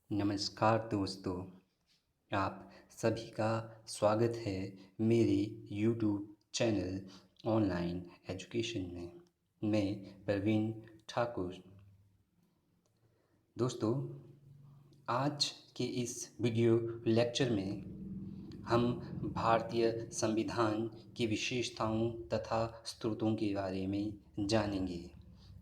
नमस्कार दोस्तों, आप सभी का स्वागत है मेरे यूट्यूब चैनल ऑनलाइन एजुकेशन में। मैं प्रवीण ठाकुर। दोस्तों, आज के इस वीडियो लेक्चर में हम भारतीय संविधान की विशेषताओं तथा स्रोतों के बारे में जानेंगे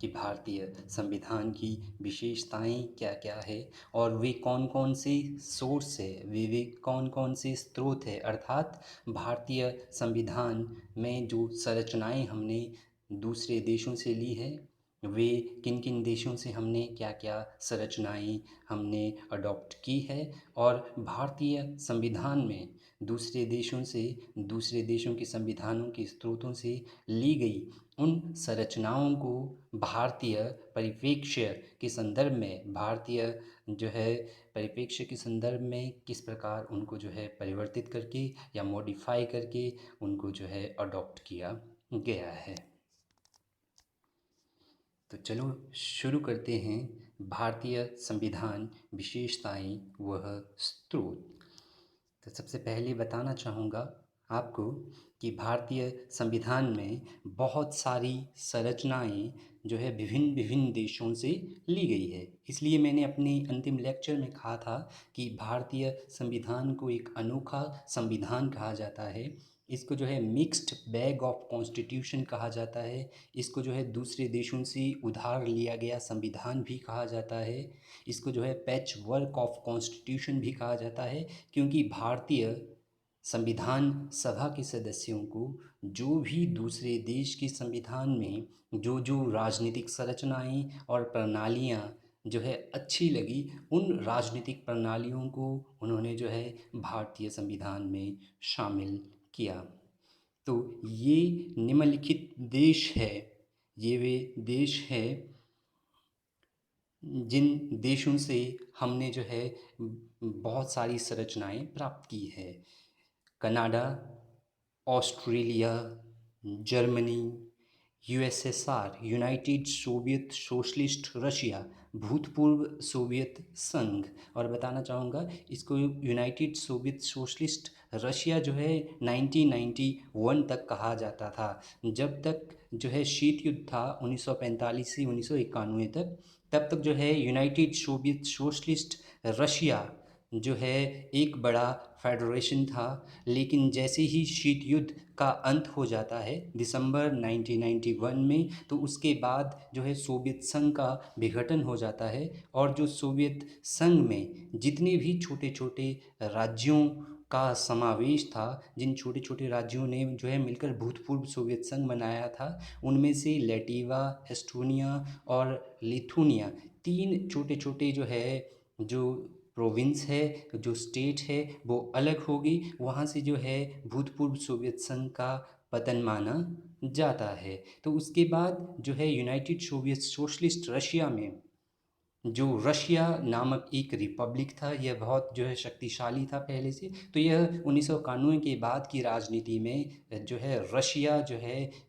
कि भारतीय संविधान की विशेषताएं क्या क्या है और वे कौन कौन से सोर्स है, वे कौन कौन से स्रोत है। अर्थात भारतीय संविधान में जो संरचनाएं हमने दूसरे देशों से ली है, वे किन किन देशों से हमने क्या क्या संरचनाएं हमने अडॉप्ट की है, और भारतीय संविधान में दूसरे देशों के संविधानों के स्रोतों से ली गई उन संरचनाओं को भारतीय परिप्रेक्ष्य के संदर्भ में किस प्रकार उनको परिवर्तित करके या मॉडिफाई करके उनको अडॉप्ट किया गया है। तो चलो शुरू करते हैं। भारतीय संविधान विशेषताएं वह स्रोत। तो सबसे पहले बताना चाहूँगा आपको कि भारतीय संविधान में बहुत सारी संरचनाएं विभिन्न विभिन्न देशों से ली गई है। इसलिए मैंने अपने अंतिम लेक्चर में कहा था कि भारतीय संविधान को एक अनोखा संविधान कहा जाता है। इसको मिक्स्ड बैग ऑफ कॉन्स्टिट्यूशन कहा जाता है। इसको दूसरे देशों से उधार लिया गया संविधान भी कहा जाता है। इसको पैच वर्क ऑफ कॉन्स्टिट्यूशन भी कहा जाता है, क्योंकि भारतीय संविधान सभा के सदस्यों को जो भी दूसरे देश के संविधान में जो जो राजनीतिक संरचनाएं और प्रणालियां अच्छी लगी, उन राजनीतिक प्रणालियों को उन्होंने भारतीय संविधान में शामिल किया। तो ये निम्नलिखित देश है, ये वे देश है जिन देशों से हमने बहुत सारी संरचनाएं प्राप्त की है। Canada, Australia, Germany, USSR, United Soviet socialist Russia, भूतपूर्व सोवियत संघ। और बताना चाहूँगा, इसको यूनाइटेड सोवियत सोशलिस्ट रशिया 1991 तक कहा जाता था। जब तक शीत युद्ध था 1945 से 1991 तक, तब तक यूनाइटेड सोवियत सोशलिस्ट रशिया एक बड़ा फेडरेशन था। लेकिन जैसे ही शीत युद्ध का अंत हो जाता है दिसंबर 1991 में, तो उसके बाद सोवियत संघ का विघटन हो जाता है। और जो सोवियत संघ में जितने भी छोटे छोटे राज्यों का समावेश था, जिन छोटे छोटे राज्यों ने मिलकर भूतपूर्व सोवियत संघ बनाया था, उनमें से लैटिवा, एस्टोनिया और लिथुनिया, तीन छोटे छोटे जो प्रोविंस है, जो स्टेट है, वो अलग होगी। वहाँ से भूतपूर्व सोवियत संघ का पतन माना जाता है। तो उसके बाद यूनाइटेड सोवियत सोशलिस्ट रशिया में जो रशिया नामक एक रिपब्लिक था, यह बहुत शक्तिशाली था पहले से। तो यह 1991 के बाद की राजनीति में Russia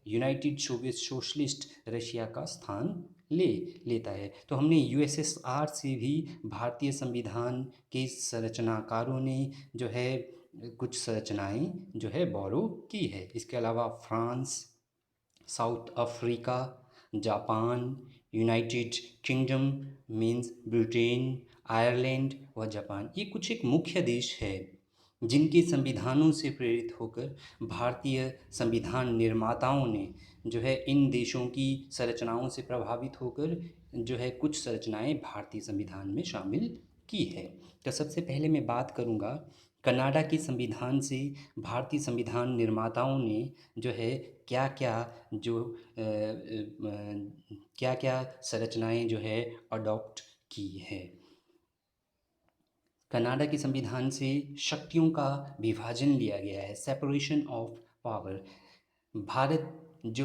United Soviet socialist Russia का स्थान ले लेता है। तो हमने यूएसएसआर से भी भारतीय संविधान के संरचनाकारों ने कुछ संरचनाएं बोरो की है। इसके अलावा France, south Africa, Japan, United kingdom means Britain, Ireland व जापान, ये कुछ एक मुख्य देश है जिनके संविधानों से प्रेरित होकर भारतीय संविधान निर्माताओं ने इन देशों की संरचनाओं से प्रभावित होकर कुछ संरचनाएं भारतीय संविधान में शामिल की है। तो सबसे पहले मैं बात करूंगा कनाडा के संविधान से भारतीय संविधान निर्माताओं ने क्या क्या क्या क्या संरचनाएं अडॉप्ट की है। कनाडा के संविधान से शक्तियों का विभाजन लिया गया है, सेपरेशन ऑफ पावर। भारत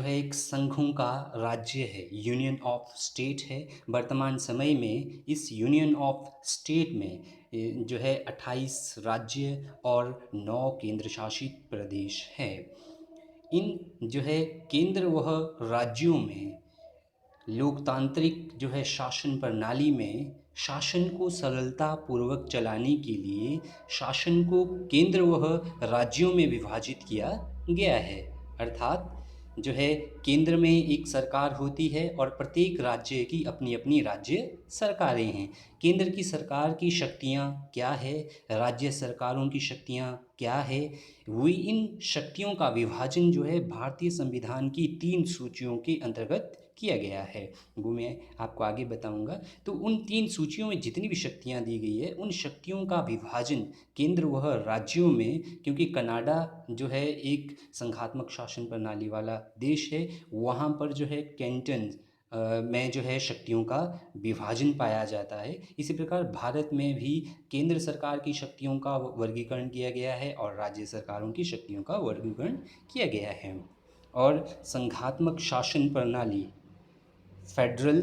एक संघों का राज्य है, यूनियन ऑफ स्टेट है। वर्तमान समय में इस यूनियन ऑफ स्टेट में 28 राज्य और 9 केंद्र शासित प्रदेश हैं। इन केंद्र वह राज्यों में लोकतांत्रिक शासन प्रणाली में शासन को सरलतापूर्वक चलाने के लिए शासन को केंद्र व राज्यों में विभाजित किया गया है। अर्थात जो है केंद्र में एक सरकार होती है और प्रत्येक राज्य की अपनी अपनी राज्य सरकारें हैं। केंद्र की सरकार की शक्तियाँ क्या है, राज्य सरकारों की शक्तियाँ क्या है, वो इन शक्तियों का विभाजन जो है भारतीय संविधान की 3 सूचियों के अंतर्गत किया गया है। वो मैं आपको आगे बताऊंगा। तो उन 3 सूचियों में जितनी भी शक्तियाँ दी गई है, उन शक्तियों का विभाजन केंद्र व राज्यों में, क्योंकि कनाडा जो है एक संघात्मक शासन प्रणाली वाला देश है, वहाँ पर जो है कैंटन में जो है शक्तियों का विभाजन पाया जाता है। इसी प्रकार भारत में भी केंद्र सरकार की शक्तियों का वर्गीकरण किया गया है और राज्य सरकारों की शक्तियों का वर्गीकरण किया गया है। और संघात्मक शासन प्रणाली, फेडरल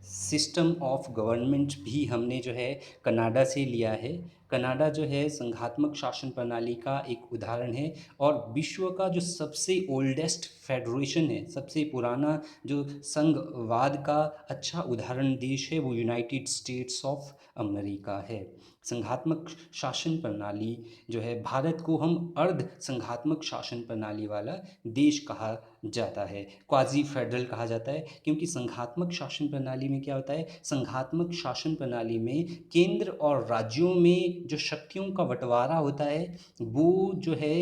सिस्टम ऑफ गवर्नमेंट भी हमने जो है कनाडा से लिया है। कनाडा जो है संघात्मक शासन प्रणाली का एक उदाहरण है और विश्व का जो सबसे ओल्डेस्ट फेडरेशन है, सबसे पुराना जो संघवाद का अच्छा उदाहरण देश है, वो यूनाइटेड स्टेट्स ऑफ अमेरिका है। संघात्मक शासन प्रणाली जो है, भारत को हम अर्ध संघात्मक शासन प्रणाली वाला देश कहा जाता है, क्वाजी फेडरल कहा जाता है। क्योंकि संघात्मक शासन प्रणाली में क्या होता है, संघात्मक शासन प्रणाली में केंद्र और राज्यों में जो शक्तियों का बंटवारा होता है, वो जो है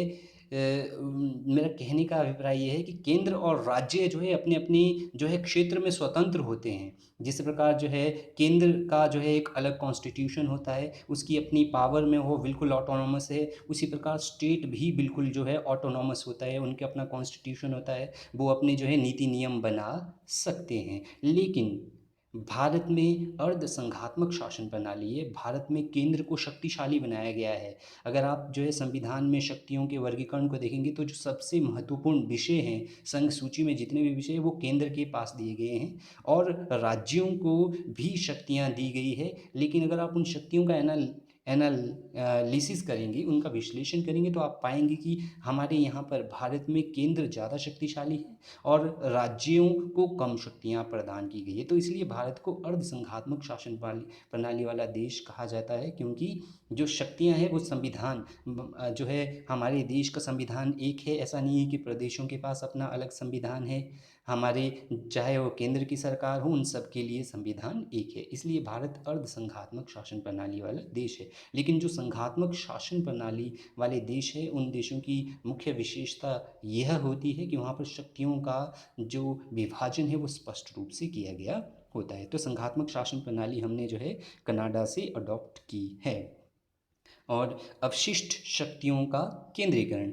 मेरा कहने का अभिप्राय ये है कि केंद्र और राज्य जो है अपने अपने जो है क्षेत्र में स्वतंत्र होते हैं। जिस प्रकार जो है केंद्र का जो है एक अलग कॉन्स्टिट्यूशन होता है, उसकी अपनी पावर में वो बिल्कुल ऑटोनॉमस है, उसी प्रकार स्टेट भी बिल्कुल जो है ऑटोनॉमस होता है, उनके अपना कॉन्स्टिट्यूशन होता है, वो अपने जो है नीति नियम बना सकते हैं। लेकिन भारत में अर्ध संघात्मक शासन प्रणाली है, भारत में केंद्र को शक्तिशाली बनाया गया है। अगर आप जो है संविधान में शक्तियों के वर्गीकरण को देखेंगे तो जो सबसे महत्वपूर्ण विषय हैं संघ सूची में, जितने भी विषय हैं वो केंद्र के पास दिए गए हैं और राज्यों को भी शक्तियाँ दी गई है। लेकिन अगर आप उन शक्तियों का एनालिसिस करेंगे, उनका विश्लेषण करेंगे, तो आप पाएंगे कि हमारे यहाँ पर भारत में केंद्र ज़्यादा शक्तिशाली है और राज्यों को कम शक्तियाँ प्रदान की गई है। तो इसलिए भारत को अर्ध संघात्मक शासन प्रणाली वाला देश कहा जाता है, क्योंकि जो शक्तियाँ हैं वो संविधान जो है, हमारे देश का संविधान एक है, ऐसा नहीं है कि प्रदेशों के पास अपना अलग संविधान है। हमारे चाहे वो केंद्र की सरकार हो, उन सब के लिए संविधान एक है। इसलिए भारत अर्ध संघात्मक शासन प्रणाली वाला देश है। लेकिन जो संघात्मक शासन प्रणाली वाले देश है, उन देशों की मुख्य विशेषता यह होती है कि वहाँ पर शक्तियों का जो विभाजन है वो स्पष्ट रूप से किया गया होता है। तो संघात्मक शासन प्रणाली हमने जो है कनाडा से अडॉप्ट की है। और अवशिष्ट शक्तियों का केंद्रीकरण,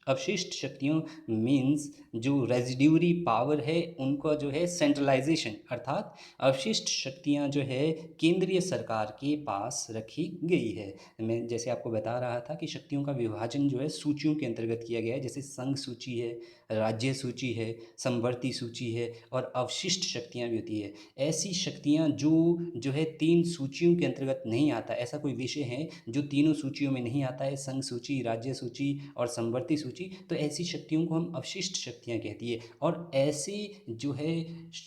अवशिष्ट शक्तियों मीन्स जो रेजिड्यूरी पावर है उनका जो है सेंट्रलाइजेशन, अर्थात अवशिष्ट शक्तियां जो है केंद्रीय सरकार के पास रखी गई है। मैं जैसे आपको बता रहा था कि शक्तियों का विभाजन जो है सूचियों के अंतर्गत किया गया है, जैसे संघ सूची है, राज्य सूची है, समवर्ती सूची है और अवशिष्ट शक्तियाँ भी होती है। ऐसी शक्तियाँ जो है 3 सूचियों के अंतर्गत नहीं आता, ऐसा कोई विषय है जो तीनों सूचियों में नहीं आता है, संघ सूची, राज्य सूची और समवर्ती सूची, तो ऐसी शक्तियों को हम अवशिष्ट शक्तियाँ कहती है। और ऐसे जो है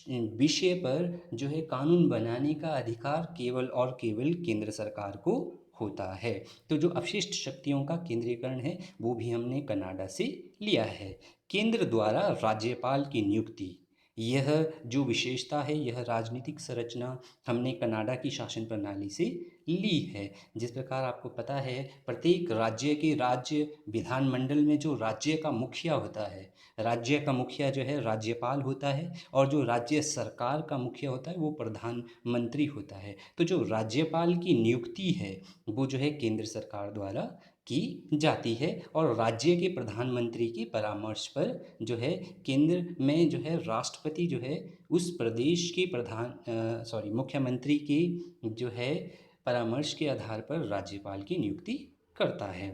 विषय पर जो है कानून बनाने का अधिकार केवल और केवल केंद्र सरकार को होता है। तो जो अवशिष्ट शक्तियों का केंद्रीकरण है वो भी हमने कनाडा से लिया है। केंद्र द्वारा राज्यपाल की नियुक्ति, यह जो विशेषता है, यह राजनीतिक संरचना हमने कनाडा की शासन प्रणाली से ली है। जिस प्रकार आपको पता है प्रत्येक राज्य के राज्य विधानमंडल में जो राज्य का मुखिया होता है, राज्य का मुखिया जो है राज्यपाल होता है और जो राज्य सरकार का मुखिया होता है वो प्रधानमंत्री होता है। तो जो राज्यपाल की नियुक्ति है वो जो है केंद्र सरकार द्वारा की जाती है और राज्य के प्रधानमंत्री के परामर्श पर जो है केंद्र में जो है राष्ट्रपति जो है उस प्रदेश के मुख्यमंत्री की जो है परामर्श के आधार पर राज्यपाल की नियुक्ति करता है।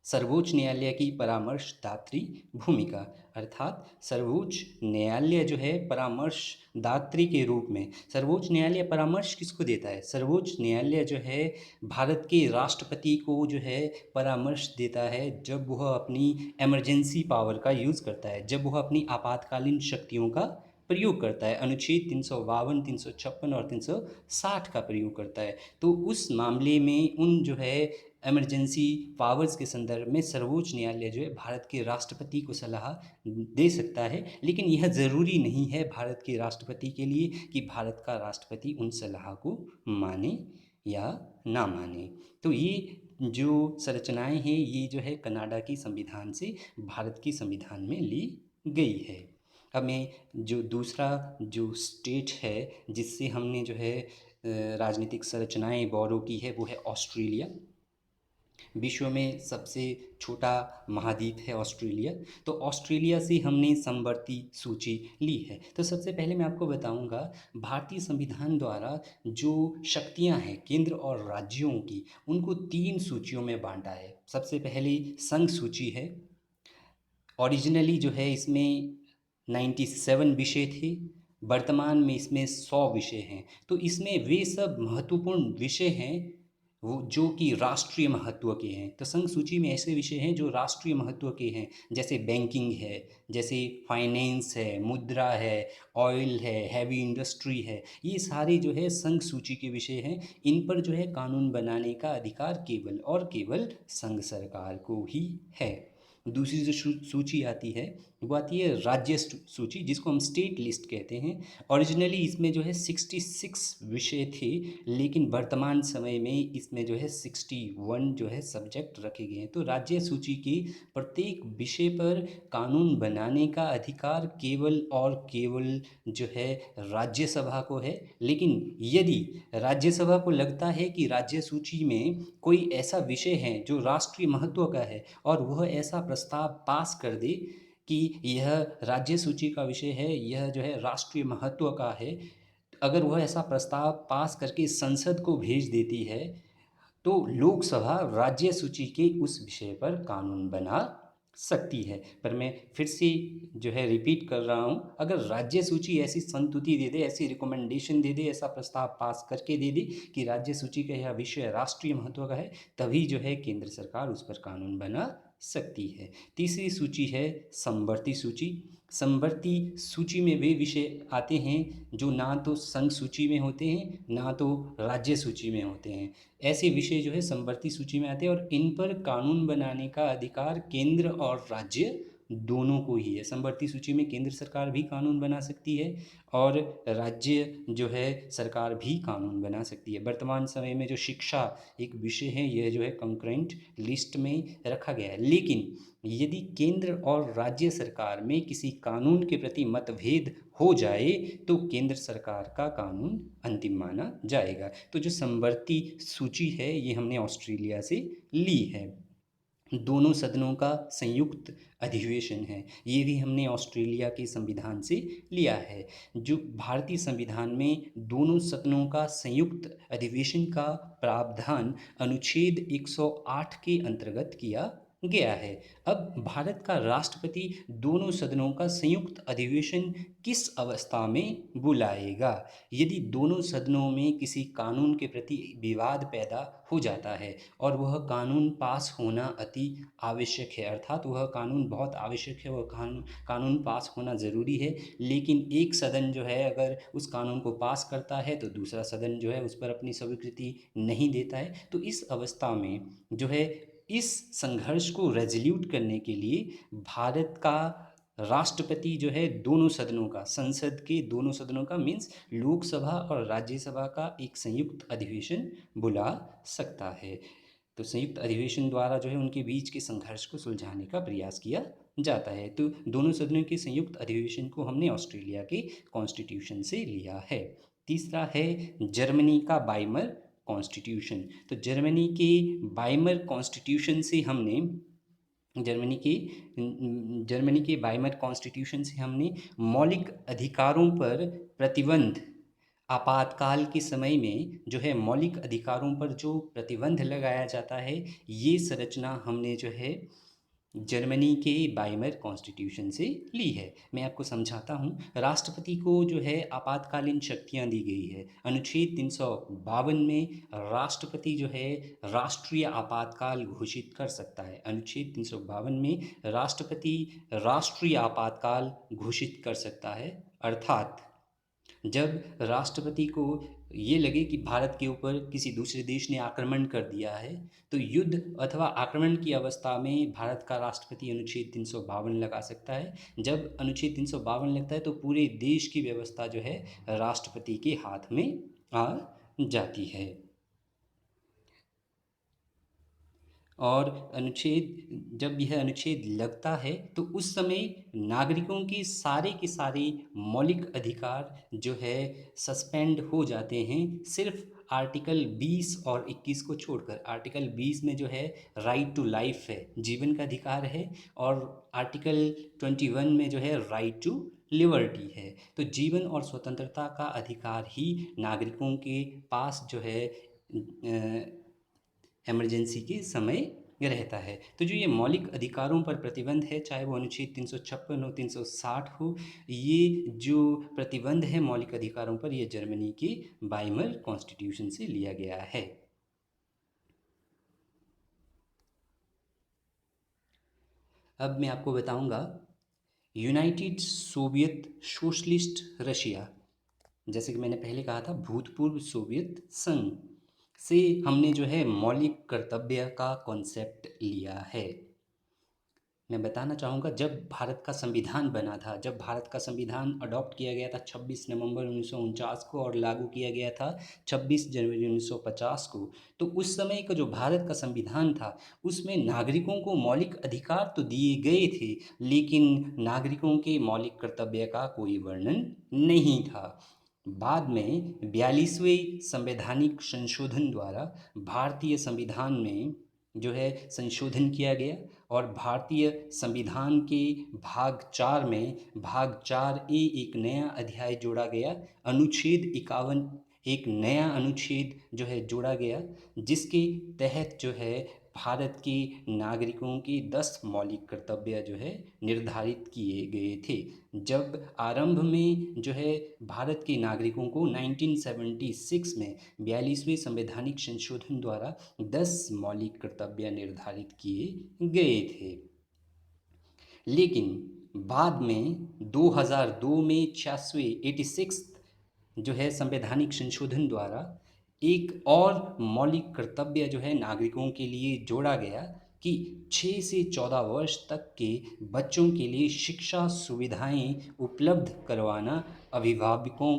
सर्वोच्च न्यायालय की परामर्शदात्री भूमिका, अर्थात सर्वोच्च न्यायालय जो है परामर्शदात्री के रूप में, सर्वोच्च न्यायालय परामर्श किसको देता है, सर्वोच्च न्यायालय जो है भारत के राष्ट्रपति को जो है परामर्श देता है जब वह अपनी इमरजेंसी पावर का यूज़ करता है, जब वह अपनी आपातकालीन शक्तियों का प्रयोग करता है, अनुच्छेद 352, 356 और 360 का प्रयोग करता है। तो उस मामले में उन जो है इमरजेंसी पावर्स के संदर्भ में सर्वोच्च न्यायालय जो है भारत के राष्ट्रपति को सलाह दे सकता है, लेकिन यह ज़रूरी नहीं है भारत के राष्ट्रपति के लिए कि भारत का राष्ट्रपति उन सलाह को माने या ना माने। तो ये जो संरचनाएं हैं ये जो है कनाडा की संविधान से भारत के संविधान में ली गई है। अब मैं जो दूसरा जो स्टेट है जिससे हमने जो है राजनीतिक संरचनाएं बोरो की है वो है ऑस्ट्रेलिया। विश्व में सबसे छोटा महाद्वीप है ऑस्ट्रेलिया। तो ऑस्ट्रेलिया से हमने समवर्ती सूची ली है। तो सबसे पहले मैं आपको बताऊंगा भारतीय संविधान द्वारा जो शक्तियां हैं केंद्र और राज्यों की, उनको 3 सूचियों में बांटा है। सबसे पहले संघ सूची है। ओरिजिनली जो है इसमें 97 विषय थे, वर्तमान में इसमें 100 विषय हैं। तो इसमें वे सब महत्वपूर्ण विषय हैं वो जो कि राष्ट्रीय महत्व के हैं। तो संघ सूची में ऐसे विषय हैं जो राष्ट्रीय महत्व के हैं, जैसे बैंकिंग है, जैसे फाइनेंस है, मुद्रा है, ऑयल है, हैवी इंडस्ट्री है। ये सारे जो है संघ सूची के विषय हैं। इन पर जो है कानून बनाने का अधिकार केवल और केवल संघ सरकार को ही है। दूसरी जो सूची आती है वो आती है राज्य सूची, जिसको हम स्टेट लिस्ट कहते हैं। ओरिजिनली इसमें जो है 66 विषय थे, लेकिन वर्तमान समय में इसमें जो है 61 जो है सब्जेक्ट रखे गए हैं। तो राज्य सूची के प्रत्येक विषय पर कानून बनाने का अधिकार केवल और केवल जो है राज्यसभा को है। लेकिन यदि राज्यसभा को लगता है कि राज्य सूची में कोई ऐसा विषय है जो राष्ट्रीय महत्व का है और वह ऐसा प्रस्ताव पास कर दे कि यह राज्य सूची का विषय है, यह जो है राष्ट्रीय महत्व का है, अगर वह ऐसा प्रस्ताव पास करके संसद को भेज देती है तो लोकसभा राज्य सूची के उस विषय पर कानून बना सकती है। पर मैं फिर से जो है रिपीट कर रहा हूँ, अगर राज्य सूची ऐसी संतुति दे दे, ऐसी रिकमेंडेशन दे दे, ऐसा प्रस्ताव पास करके दे दे कि राज्य सूची का यह विषय राष्ट्रीय महत्व का है, तभी जो है केंद्र सरकार उस पर कानून बना सकती है। तीसरी सूची है समवर्ती सूची। समवर्ती सूची में वे विषय आते हैं जो ना तो संघ सूची में होते हैं ना तो राज्य सूची में होते हैं। ऐसे विषय जो है समवर्ती सूची में आते हैं और इन पर कानून बनाने का अधिकार केंद्र और राज्य दोनों को ही है। समवर्ती सूची में केंद्र सरकार भी कानून बना सकती है और राज्य जो है सरकार भी कानून बना सकती है। वर्तमान समय में जो शिक्षा एक विषय है, यह जो है कंकरेंट लिस्ट में रखा गया है। लेकिन यदि केंद्र और राज्य सरकार में किसी कानून के प्रति मतभेद हो जाए तो केंद्र सरकार का कानून अंतिम माना जाएगा। तो जो समवर्ती सूची है ये हमने ऑस्ट्रेलिया से ली है। दोनों सदनों का संयुक्त अधिवेशन है, ये भी हमने ऑस्ट्रेलिया के संविधान से लिया है। जो भारतीय संविधान में दोनों सदनों का संयुक्त अधिवेशन का प्रावधान अनुच्छेद 108 के अंतर्गत किया गया है। अब भारत का राष्ट्रपति दोनों सदनों का संयुक्त अधिवेशन किस अवस्था में बुलाएगा? यदि दोनों सदनों में किसी कानून के प्रति विवाद पैदा हो जाता है और वह कानून पास होना अति आवश्यक है, अर्थात वह कानून बहुत आवश्यक है, वह कानून पास होना ज़रूरी है, लेकिन एक सदन जो है अगर उस कानून को पास करता है तो दूसरा सदन जो है उस पर अपनी स्वीकृति नहीं देता है, तो इस अवस्था में जो है इस संघर्ष को रेजोल्यूट करने के लिए भारत का राष्ट्रपति जो है दोनों सदनों का, संसद के दोनों सदनों का मीन्स लोकसभा और राज्यसभा का एक संयुक्त अधिवेशन बुला सकता है। तो संयुक्त अधिवेशन द्वारा जो है उनके बीच के संघर्ष को सुलझाने का प्रयास किया जाता है। तो दोनों सदनों के संयुक्त अधिवेशन को हमने ऑस्ट्रेलिया के कॉन्स्टिट्यूशन से लिया है। तीसरा है जर्मनी का बाइमर कॉन्स्टिट्यूशन। तो जर्मनी के बाइमर कॉन्स्टिट्यूशन से हमने जर्मनी के बाइमर कॉन्स्टिट्यूशन से हमने मौलिक अधिकारों पर प्रतिबंध, आपातकाल के समय में जो है मौलिक अधिकारों पर जो प्रतिबंध लगाया जाता है, ये संरचना हमने जो है जर्मनी के वाइमर कॉन्स्टिट्यूशन से ली है। मैं आपको समझाता हूँ। राष्ट्रपति को जो है आपातकालीन शक्तियाँ दी गई है। अनुच्छेद 352 में राष्ट्रपति जो है राष्ट्रीय आपातकाल घोषित कर सकता है। अनुच्छेद 352 में राष्ट्रपति राष्ट्रीय आपातकाल घोषित कर सकता है। अर्थात जब राष्ट्रपति को ये लगे कि भारत के ऊपर किसी दूसरे देश ने आक्रमण कर दिया है, तो युद्ध अथवा आक्रमण की अवस्था में भारत का राष्ट्रपति अनुच्छेद 352 लगा सकता है। जब अनुच्छेद 352 लगता है तो पूरे देश की व्यवस्था जो है राष्ट्रपति के हाथ में आ जाती है। और जब यह अनुच्छेद लगता है तो उस समय नागरिकों के सारे मौलिक अधिकार जो है सस्पेंड हो जाते हैं, सिर्फ आर्टिकल 20 और 21 को छोड़कर। आर्टिकल 20 में जो है राइट टू लाइफ है, जीवन का अधिकार है, और आर्टिकल 21 में जो है राइट टू लिबर्टी है। तो जीवन और स्वतंत्रता का अधिकार ही नागरिकों के पास जो है इमरजेंसी के समय रहता है। तो जो ये मौलिक अधिकारों पर प्रतिबंध है, चाहे वो अनुच्छेद 356 हो, 360 हो, ये जो प्रतिबंध है मौलिक अधिकारों पर, ये जर्मनी के वाइमर कॉन्स्टिट्यूशन से लिया गया है। अब मैं आपको बताऊंगा यूनाइटेड सोवियत सोशलिस्ट रशिया, जैसे कि मैंने पहले कहा था भूतपूर्व सोवियत संघ से हमने जो है मौलिक कर्तव्य का कॉन्सेप्ट लिया है। मैं बताना चाहूँगा, जब भारत का संविधान बना था, जब भारत का संविधान अडॉप्ट किया गया था 26 नवंबर 1949 को और लागू किया गया था 26 जनवरी 1950 को, तो उस समय का जो भारत का संविधान था उसमें नागरिकों को मौलिक अधिकार तो दिए गए थे, लेकिन नागरिकों के मौलिक कर्तव्य का कोई वर्णन नहीं था। बाद में 42वें संवैधानिक संशोधन द्वारा भारतीय संविधान में जो है संशोधन किया गया, और भारतीय संविधान के भाग 4 में भाग 4A एक नया अध्याय जोड़ा गया। अनुच्छेद 51 एक नया अनुच्छेद जो है जोड़ा गया, जिसके तहत जो है भारत के नागरिकों के 10 मौलिक कर्तव्य जो है निर्धारित किए गए थे। जब आरंभ में जो है भारत के नागरिकों को 1976 में 42वें संवैधानिक संशोधन द्वारा 10 मौलिक कर्तव्य निर्धारित किए गए थे, लेकिन बाद में 2002 में 86 जो है संवैधानिक संशोधन द्वारा एक और मौलिक कर्तव्य जो है नागरिकों के लिए जोड़ा गया कि 6 से 14 वर्ष तक के बच्चों के लिए शिक्षा सुविधाएं उपलब्ध करवाना अभिभावकों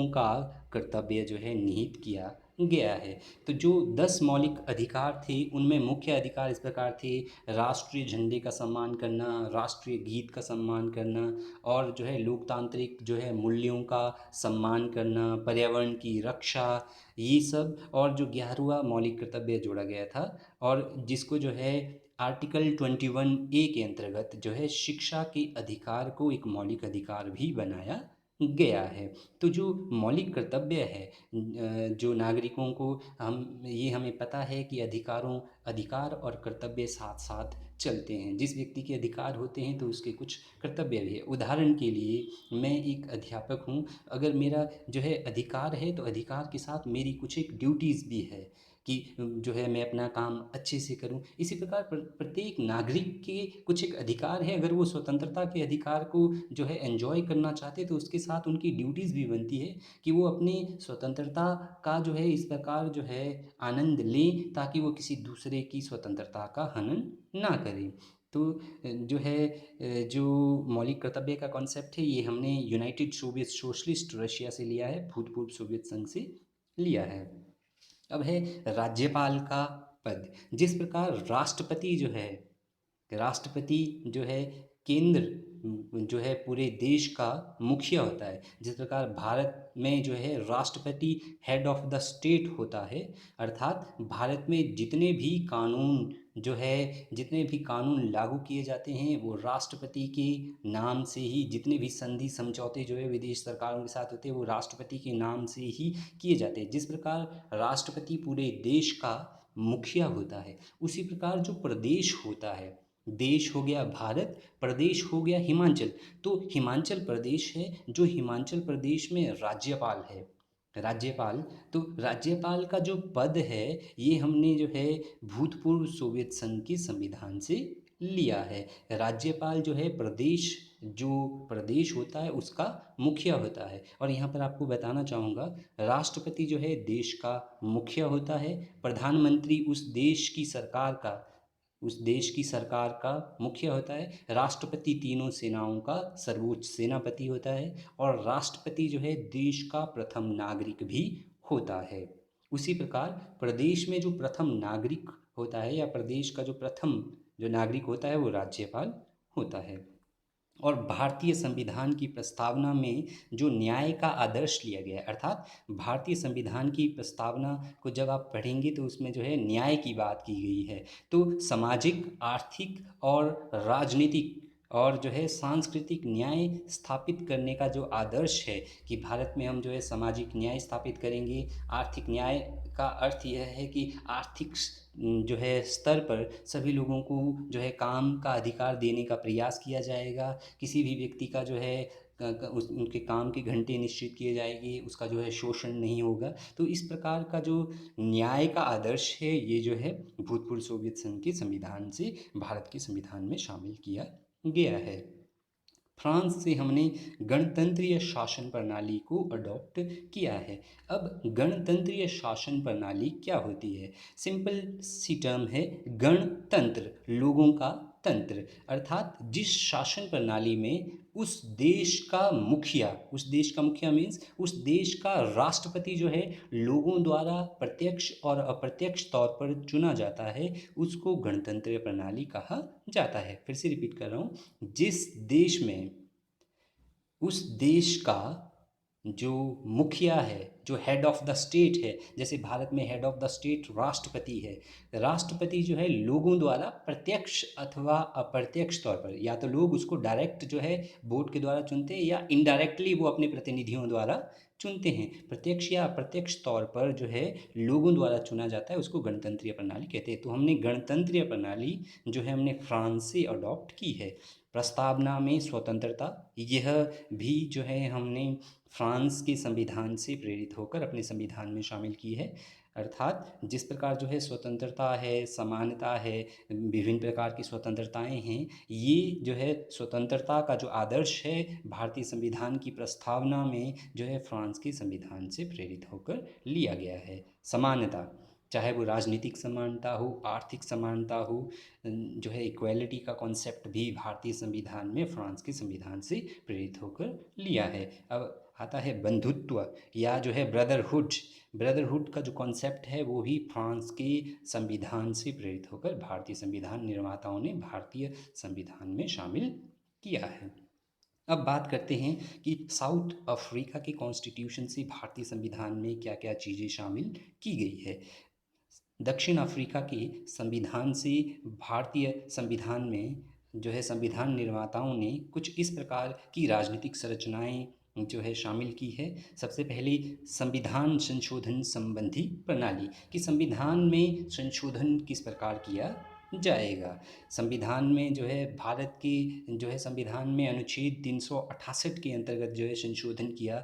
का कर्तव्य जो है निहित किया गया है। तो जो 10 मौलिक अधिकार थे उनमें मुख्य अधिकार इस प्रकार थे: राष्ट्रीय झंडे का सम्मान करना, राष्ट्रीय गीत का सम्मान करना, और जो है लोकतांत्रिक जो है मूल्यों का सम्मान करना, पर्यावरण की रक्षा, ये सब। और जो 11वां मौलिक कर्तव्य जोड़ा गया था, और जिसको जो है आर्टिकल 21A के अंतर्गत जो है शिक्षा के अधिकार को एक मौलिक अधिकार भी बनाया गया है। तो जो मौलिक कर्तव्य है, जो नागरिकों को हमें पता है कि अधिकार और कर्तव्य साथ साथ चलते हैं। जिस व्यक्ति के अधिकार होते हैं तो उसके कुछ कर्तव्य भी है। उदाहरण के लिए मैं एक अध्यापक हूँ, अगर मेरा जो है अधिकार है तो अधिकार के साथ मेरी कुछ एक ड्यूटीज़ भी है कि जो है मैं अपना काम अच्छे से करूं। इसी प्रकार प्रत्येक नागरिक के कुछ एक अधिकार है, अगर वो स्वतंत्रता के अधिकार को जो है एंजॉय करना चाहते तो उसके साथ उनकी ड्यूटीज़ भी बनती है कि वो अपनी स्वतंत्रता का जो है इस प्रकार जो है आनंद लें ताकि वो किसी दूसरे की स्वतंत्रता का हनन ना करें। तो जो है जो मौलिक कर्तव्य का कॉन्सेप्ट है ये हमने यूनाइटेड सोवियत सोशलिस्ट रशिया से लिया है, भूतपूर्व सोवियत संघ से लिया है। अब है राज्यपाल का पद। जिस प्रकार राष्ट्रपति जो है केंद्र जो है पूरे देश का मुखिया होता है, जिस प्रकार भारत में जो है राष्ट्रपति हेड ऑफ द स्टेट होता है, अर्थात भारत में जितने भी कानून लागू किए जाते हैं वो राष्ट्रपति के नाम से ही, जितने भी संधि समझौते जो है विदेश सरकारों के साथ होते हैं वो राष्ट्रपति के नाम से ही किए जाते हैं। जिस प्रकार राष्ट्रपति पूरे देश का मुखिया होता है। उसी प्रकार जो प्रदेश होता है, देश हो गया भारत, प्रदेश हो गया हिमाचल। तो हिमाचल प्रदेश है, जो हिमाचल प्रदेश में राज्यपाल है, राज्यपाल। तो राज्यपाल का जो पद है, ये हमने जो है भूतपूर्व सोवियत संघ के संविधान से लिया है। राज्यपाल जो है प्रदेश, जो प्रदेश होता है उसका मुखिया होता है। और यहाँ पर आपको बताना चाहूँगा, राष्ट्रपति जो है देश का मुखिया होता है, प्रधानमंत्री उस देश की सरकार का मुखिया होता है, राष्ट्रपति तीनों सेनाओं का सर्वोच्च सेनापति होता है, और राष्ट्रपति जो है देश का प्रथम नागरिक भी होता है। उसी प्रकार प्रदेश में जो प्रथम नागरिक होता है, या प्रदेश का जो प्रथम जो नागरिक होता है, वो राज्यपाल होता है। और भारतीय संविधान की प्रस्तावना में जो न्याय का आदर्श लिया गया है, अर्थात भारतीय संविधान की प्रस्तावना को जब आप पढ़ेंगे तो उसमें जो है न्याय की बात की गई है। तो सामाजिक, आर्थिक और राजनीतिक और जो है सांस्कृतिक न्याय स्थापित करने का जो आदर्श है, कि भारत में हम जो है सामाजिक न्याय स्थापित करेंगे। आर्थिक न्याय का अर्थ यह है कि आर्थिक जो है स्तर पर सभी लोगों को जो है काम का अधिकार देने का प्रयास किया जाएगा। किसी भी व्यक्ति का जो है उनके काम के घंटे निश्चित किए जाएंगे, उसका जो है शोषण नहीं होगा। तो इस प्रकार का जो न्याय का आदर्श है, ये जो है भूतपूर्व सोवियत संघ के संविधान से भारत के संविधान में शामिल किया गया है। फ्रांस से हमने गणतंत्रीय शासन प्रणाली को अडॉप्ट किया है। अब गणतंत्रीय शासन प्रणाली क्या होती है? सिंपल सी टर्म है, गणतंत्र, लोगों का तंत्र। अर्थात जिस शासन प्रणाली में उस देश का मुखिया मीन्स उस देश का राष्ट्रपति जो है लोगों द्वारा प्रत्यक्ष और अप्रत्यक्ष तौर पर चुना जाता है, उसको गणतंत्रीय प्रणाली कहा जाता है। फिर से रिपीट कर रहा हूँ, जिस देश में उस देश का जो मुखिया है, जो हेड ऑफ द स्टेट है, जैसे भारत में हेड ऑफ द स्टेट राष्ट्रपति है। राष्ट्रपति जो है लोगों द्वारा प्रत्यक्ष अथवा अप्रत्यक्ष तौर पर, या तो लोग उसको डायरेक्ट जो है वोट के द्वारा चुनते हैं, या इनडायरेक्टली वो अपने प्रतिनिधियों द्वारा चुनते हैं। प्रत्यक्ष या अप्रत्यक्ष तौर पर जो है लोगों द्वारा चुना जाता है, उसको गणतंत्रीय प्रणाली कहते हैं। तो हमने गणतंत्रीय प्रणाली जो है हमने फ्रांस से अडॉप्ट की है। प्रस्तावना में स्वतंत्रता, यह भी जो है हमने फ्रांस के संविधान से प्रेरित होकर अपने संविधान में शामिल की है। अर्थात जिस प्रकार जो है स्वतंत्रता है, समानता है, विभिन्न प्रकार की स्वतंत्रताएं हैं, ये जो है स्वतंत्रता का जो आदर्श है भारतीय संविधान की प्रस्तावना में जो है फ्रांस के संविधान से प्रेरित होकर लिया गया है। समानता, चाहे वो राजनीतिक समानता हो, आर्थिक समानता हो, जो है इक्वालिटी का कॉन्सेप्ट भी भारतीय संविधान में फ्रांस के संविधान से प्रेरित होकर लिया है। अब आता है बंधुत्व, या जो है ब्रदरहुड। ब्रदरहुड का जो कॉन्सेप्ट है वो भी फ्रांस के संविधान से प्रेरित होकर भारतीय संविधान निर्माताओं ने भारतीय संविधान में शामिल किया है। अब बात करते हैं कि साउथ अफ्रीका के कॉन्स्टिट्यूशन से भारतीय संविधान में क्या क्या चीज़ें शामिल की गई है। दक्षिण अफ्रीका के संविधान से भारतीय संविधान में जो है संविधान निर्माताओं ने कुछ इस प्रकार की राजनीतिक संरचनाएं जो है शामिल की है। सबसे पहले संविधान संशोधन संबंधी प्रणाली, कि संविधान में संशोधन किस प्रकार किया जाएगा। संविधान में जो है भारत के जो है संविधान में अनुच्छेद 368 के अंतर्गत जो है संशोधन किया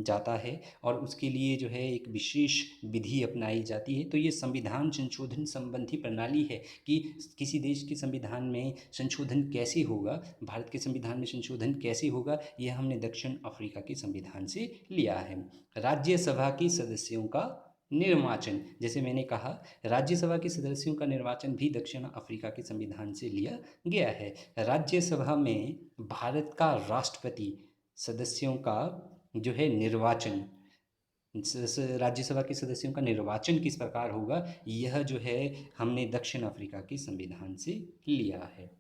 जाता है, और उसके लिए जो है एक विशेष विधि अपनाई जाती है। तो ये संविधान संशोधन संबंधी प्रणाली है कि किसी देश के संविधान में संशोधन कैसे होगा, भारत के संविधान में संशोधन कैसे होगा, यह हमने दक्षिण अफ्रीका के संविधान से लिया है। राज्यसभा के सदस्यों का निर्वाचन, जैसे मैंने कहा, राज्यसभा के सदस्यों का निर्वाचन भी दक्षिण अफ्रीका के संविधान से लिया गया है। राज्यसभा में भारत का राष्ट्रपति सदस्यों का जो है निर्वाचन, राज्यसभा के सदस्यों का निर्वाचन किस प्रकार होगा, यह जो है हमने दक्षिण अफ्रीका के संविधान से लिया है।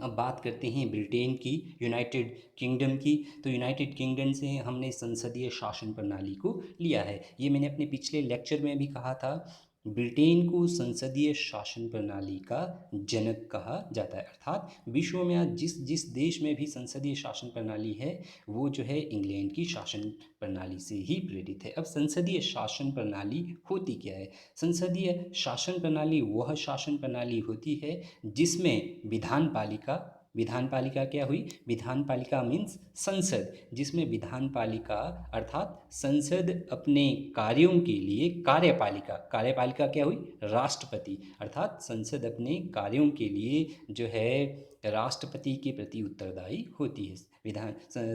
अब बात करते हैं ब्रिटेन की, यूनाइटेड किंगडम की। तो यूनाइटेड किंगडम से हमने संसदीय शासन प्रणाली को लिया है। ये मैंने अपने पिछले लेक्चर में भी कहा था ब्रिटेन को संसदीय शासन प्रणाली का जनक कहा जाता है। अर्थात विश्व में आज जिस जिस देश में भी संसदीय शासन प्रणाली है वो जो है इंग्लैंड की शासन प्रणाली से ही प्रेरित है। अब संसदीय शासन प्रणाली होती क्या है? संसदीय शासन प्रणाली वह शासन प्रणाली होती है जिसमें विधान पालिका क्या हुई? विधान पालिका मीन्स संसद, जिसमें विधान पालिका अर्थात संसद अपने कार्यों के लिए कार्यपालिका क्या हुई? राष्ट्रपति, अर्थात संसद अपने कार्यों के लिए जो है राष्ट्रपति के प्रति उत्तरदायी होती है।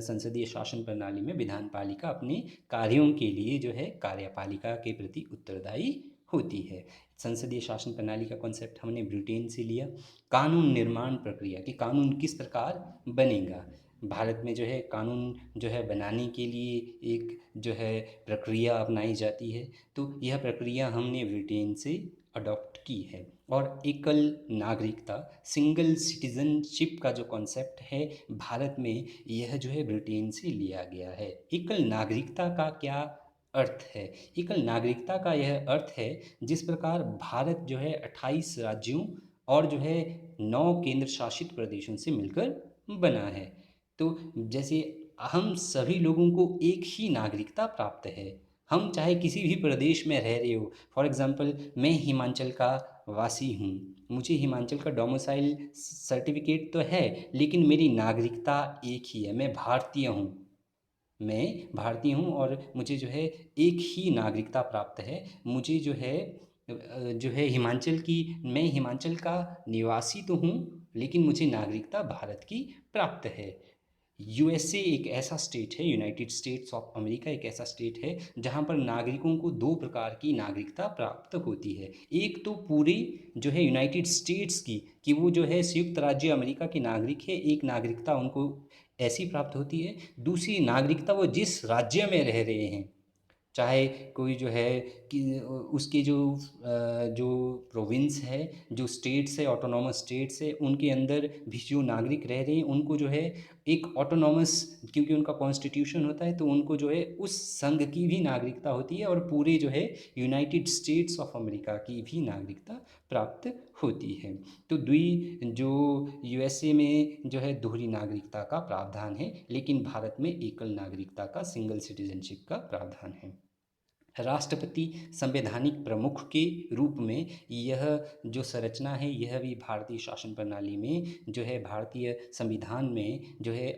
संसदीय शासन प्रणाली में विधान पालिका अपने कार्यों के लिए जो है कार्यपालिका के प्रति उत्तरदायी होती है। संसदीय शासन प्रणाली का कॉन्सेप्ट हमने ब्रिटेन से लिया। कानून निर्माण प्रक्रिया कि कानून किस प्रकार बनेगा। भारत में जो है कानून जो है बनाने के लिए एक जो है प्रक्रिया अपनाई जाती है, तो यह प्रक्रिया हमने ब्रिटेन से अडॉप्ट की है। और एकल नागरिकता, सिंगल सिटीजनशिप का जो कॉन्सेप्ट है भारत में, यह जो है ब्रिटेन से लिया गया है। एकल नागरिकता का क्या अर्थ है? एकल नागरिकता का यह अर्थ है जिस प्रकार भारत जो है 28 राज्यों और जो है 9 केंद्र शासित प्रदेशों से मिलकर बना है, तो जैसे हम सभी लोगों को एक ही नागरिकता प्राप्त है। हम चाहे किसी भी प्रदेश में रह रहे हो, फॉर एग्जांपल मैं हिमाचल का वासी हूँ, मुझे हिमाचल का डोमिसाइल सर्टिफिकेट तो है, लेकिन मेरी नागरिकता एक ही है, मैं भारतीय हूँ और मुझे जो है एक ही नागरिकता प्राप्त है। मुझे जो है मैं हिमाचल का निवासी तो हूँ, लेकिन मुझे नागरिकता भारत की प्राप्त है। यूएसए एक ऐसा स्टेट है, यूनाइटेड स्टेट्स ऑफ अमेरिका एक ऐसा स्टेट है जहाँ पर नागरिकों को 2 प्रकार की नागरिकता प्राप्त होती है। एक तो पूरे जो है यूनाइटेड स्टेट्स की, कि वो जो है संयुक्त राज्य अमेरिका के नागरिक है, एक नागरिकता उनको ऐसी प्राप्त होती है। दूसरी नागरिकता वो जिस राज्य में रह रहे हैं, चाहे कोई जो है कि उसके जो प्रोविंस है, जो स्टेट्स है, ऑटोनॉमस स्टेट्स है, उनके अंदर भी जो नागरिक रह रहे हैं उनको जो है एक ऑटोनॉमस, क्योंकि उनका कॉन्स्टिट्यूशन होता है, तो उनको जो है उस संघ की भी नागरिकता होती है और पूरे जो है यूनाइटेड स्टेट्स ऑफ अमेरिका की भी नागरिकता प्राप्त होती है। तो जो यूएसए में जो है दोहरी नागरिकता का प्रावधान है, लेकिन भारत में एकल नागरिकता का, सिंगल सिटीजनशिप का प्रावधान है। राष्ट्रपति संवैधानिक प्रमुख के रूप में यह जो संरचना है, यह भी भारतीय शासन प्रणाली में जो है भारतीय संविधान में जो है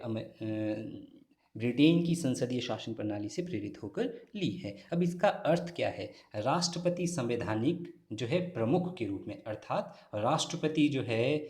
ब्रिटेन की संसदीय शासन प्रणाली से प्रेरित होकर ली है। अब इसका अर्थ क्या है? राष्ट्रपति संवैधानिक जो है प्रमुख के रूप में, अर्थात राष्ट्रपति जो है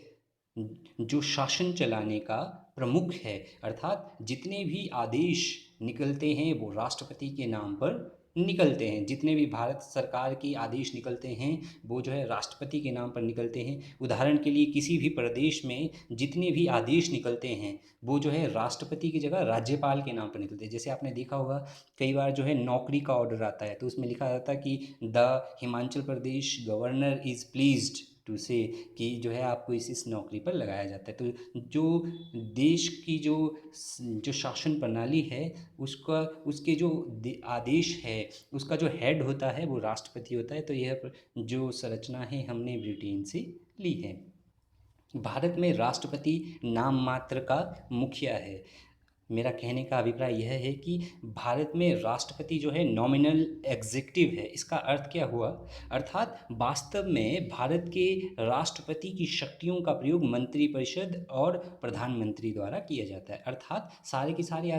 जो शासन चलाने का प्रमुख है, अर्थात जितने भी आदेश निकलते हैं वो राष्ट्रपति के नाम पर निकलते हैं। जितने भी भारत सरकार के आदेश निकलते हैं वो जो है राष्ट्रपति के नाम पर निकलते हैं। उदाहरण के लिए किसी भी प्रदेश में जितने भी आदेश निकलते हैं वो जो है राष्ट्रपति की जगह राज्यपाल के नाम पर निकलते हैं। जैसे आपने देखा होगा कई बार जो है नौकरी का ऑर्डर आता है तो उसमें लिखा जाता है कि the Himachal Pradesh governor is pleased to say, कि जो है आपको इस नौकरी पर लगाया जाता है। तो जो देश की जो शासन प्रणाली है उसका उसके जो आदेश है उसका जो हेड होता है वो राष्ट्रपति होता है। तो यह जो संरचना है हमने ब्रिटेन से ली है। भारत में राष्ट्रपति नाम मात्र का मुखिया है। मेरा कहने का अभिप्राय यह है कि भारत में राष्ट्रपति जो है नॉमिनल एग्जीक्यूटिव है। इसका अर्थ क्या हुआ? अर्थात वास्तव में भारत के राष्ट्रपति की शक्तियों का प्रयोग मंत्रिपरिषद और प्रधानमंत्री द्वारा किया जाता है। अर्थात सारे के सारे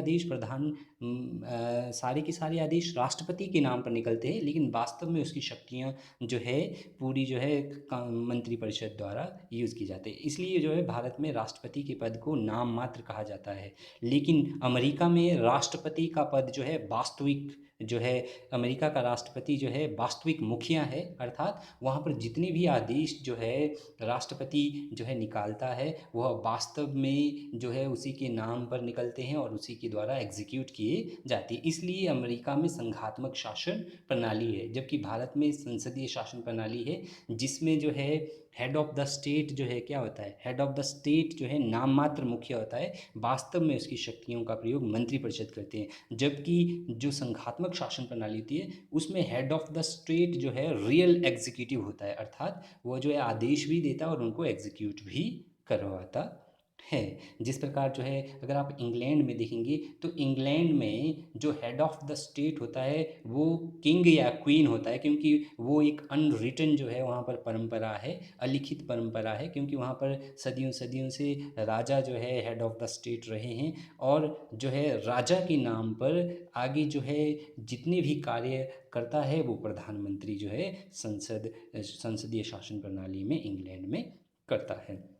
आदेश राष्ट्रपति के नाम पर निकलते हैं, लेकिन वास्तव में उसकी शक्तियाँ जो है पूरी जो है मंत्रिपरिषद द्वारा यूज़ की जाती है। इसलिए जो है भारत में राष्ट्रपति के पद को नाम मात्र कहा जाता है। लेकिन अमेरिका में राष्ट्रपति का पद जो है वास्तविक जो है, अमेरिका का राष्ट्रपति जो है वास्तविक मुखिया है। अर्थात वहाँ पर जितने भी आदेश जो है राष्ट्रपति जो है निकालता है वह वास्तव में जो है उसी के नाम पर निकलते हैं और उसी के द्वारा एग्जीक्यूट किए जाते हैं। इसलिए अमेरिका में संघात्मक शासन प्रणाली है, जबकि भारत में संसदीय शासन प्रणाली है, जिसमें जो है हेड ऑफ द स्टेट जो है क्या होता है, हेड ऑफ द स्टेट जो है नाम मात्र मुखिया होता है, वास्तव में उसकी शक्तियों का प्रयोग मंत्रिपरिषद करते हैं। जबकि जो संघात्मक शासन प्रणाली होती है उसमें हेड ऑफ द स्टेट जो है रियल एग्जीक्यूटिव होता है, अर्थात वो जो है आदेश भी देता है और उनको एग्जीक्यूट भी करवाता है। जिस प्रकार जो है अगर आप इंग्लैंड में देखेंगे तो इंग्लैंड में जो हेड ऑफ द स्टेट होता है वो किंग या क्वीन होता है, क्योंकि वो एक अनरिटन जो है वहाँ पर परंपरा है, अलिखित परंपरा है, क्योंकि वहाँ पर सदियों सदियों से राजा जो है हेड ऑफ द स्टेट रहे हैं। और जो है राजा के नाम पर आगे जो है जितने भी कार्य करता है वो प्रधानमंत्री जो है संसदीय शासन प्रणाली में इंग्लैंड में करता है।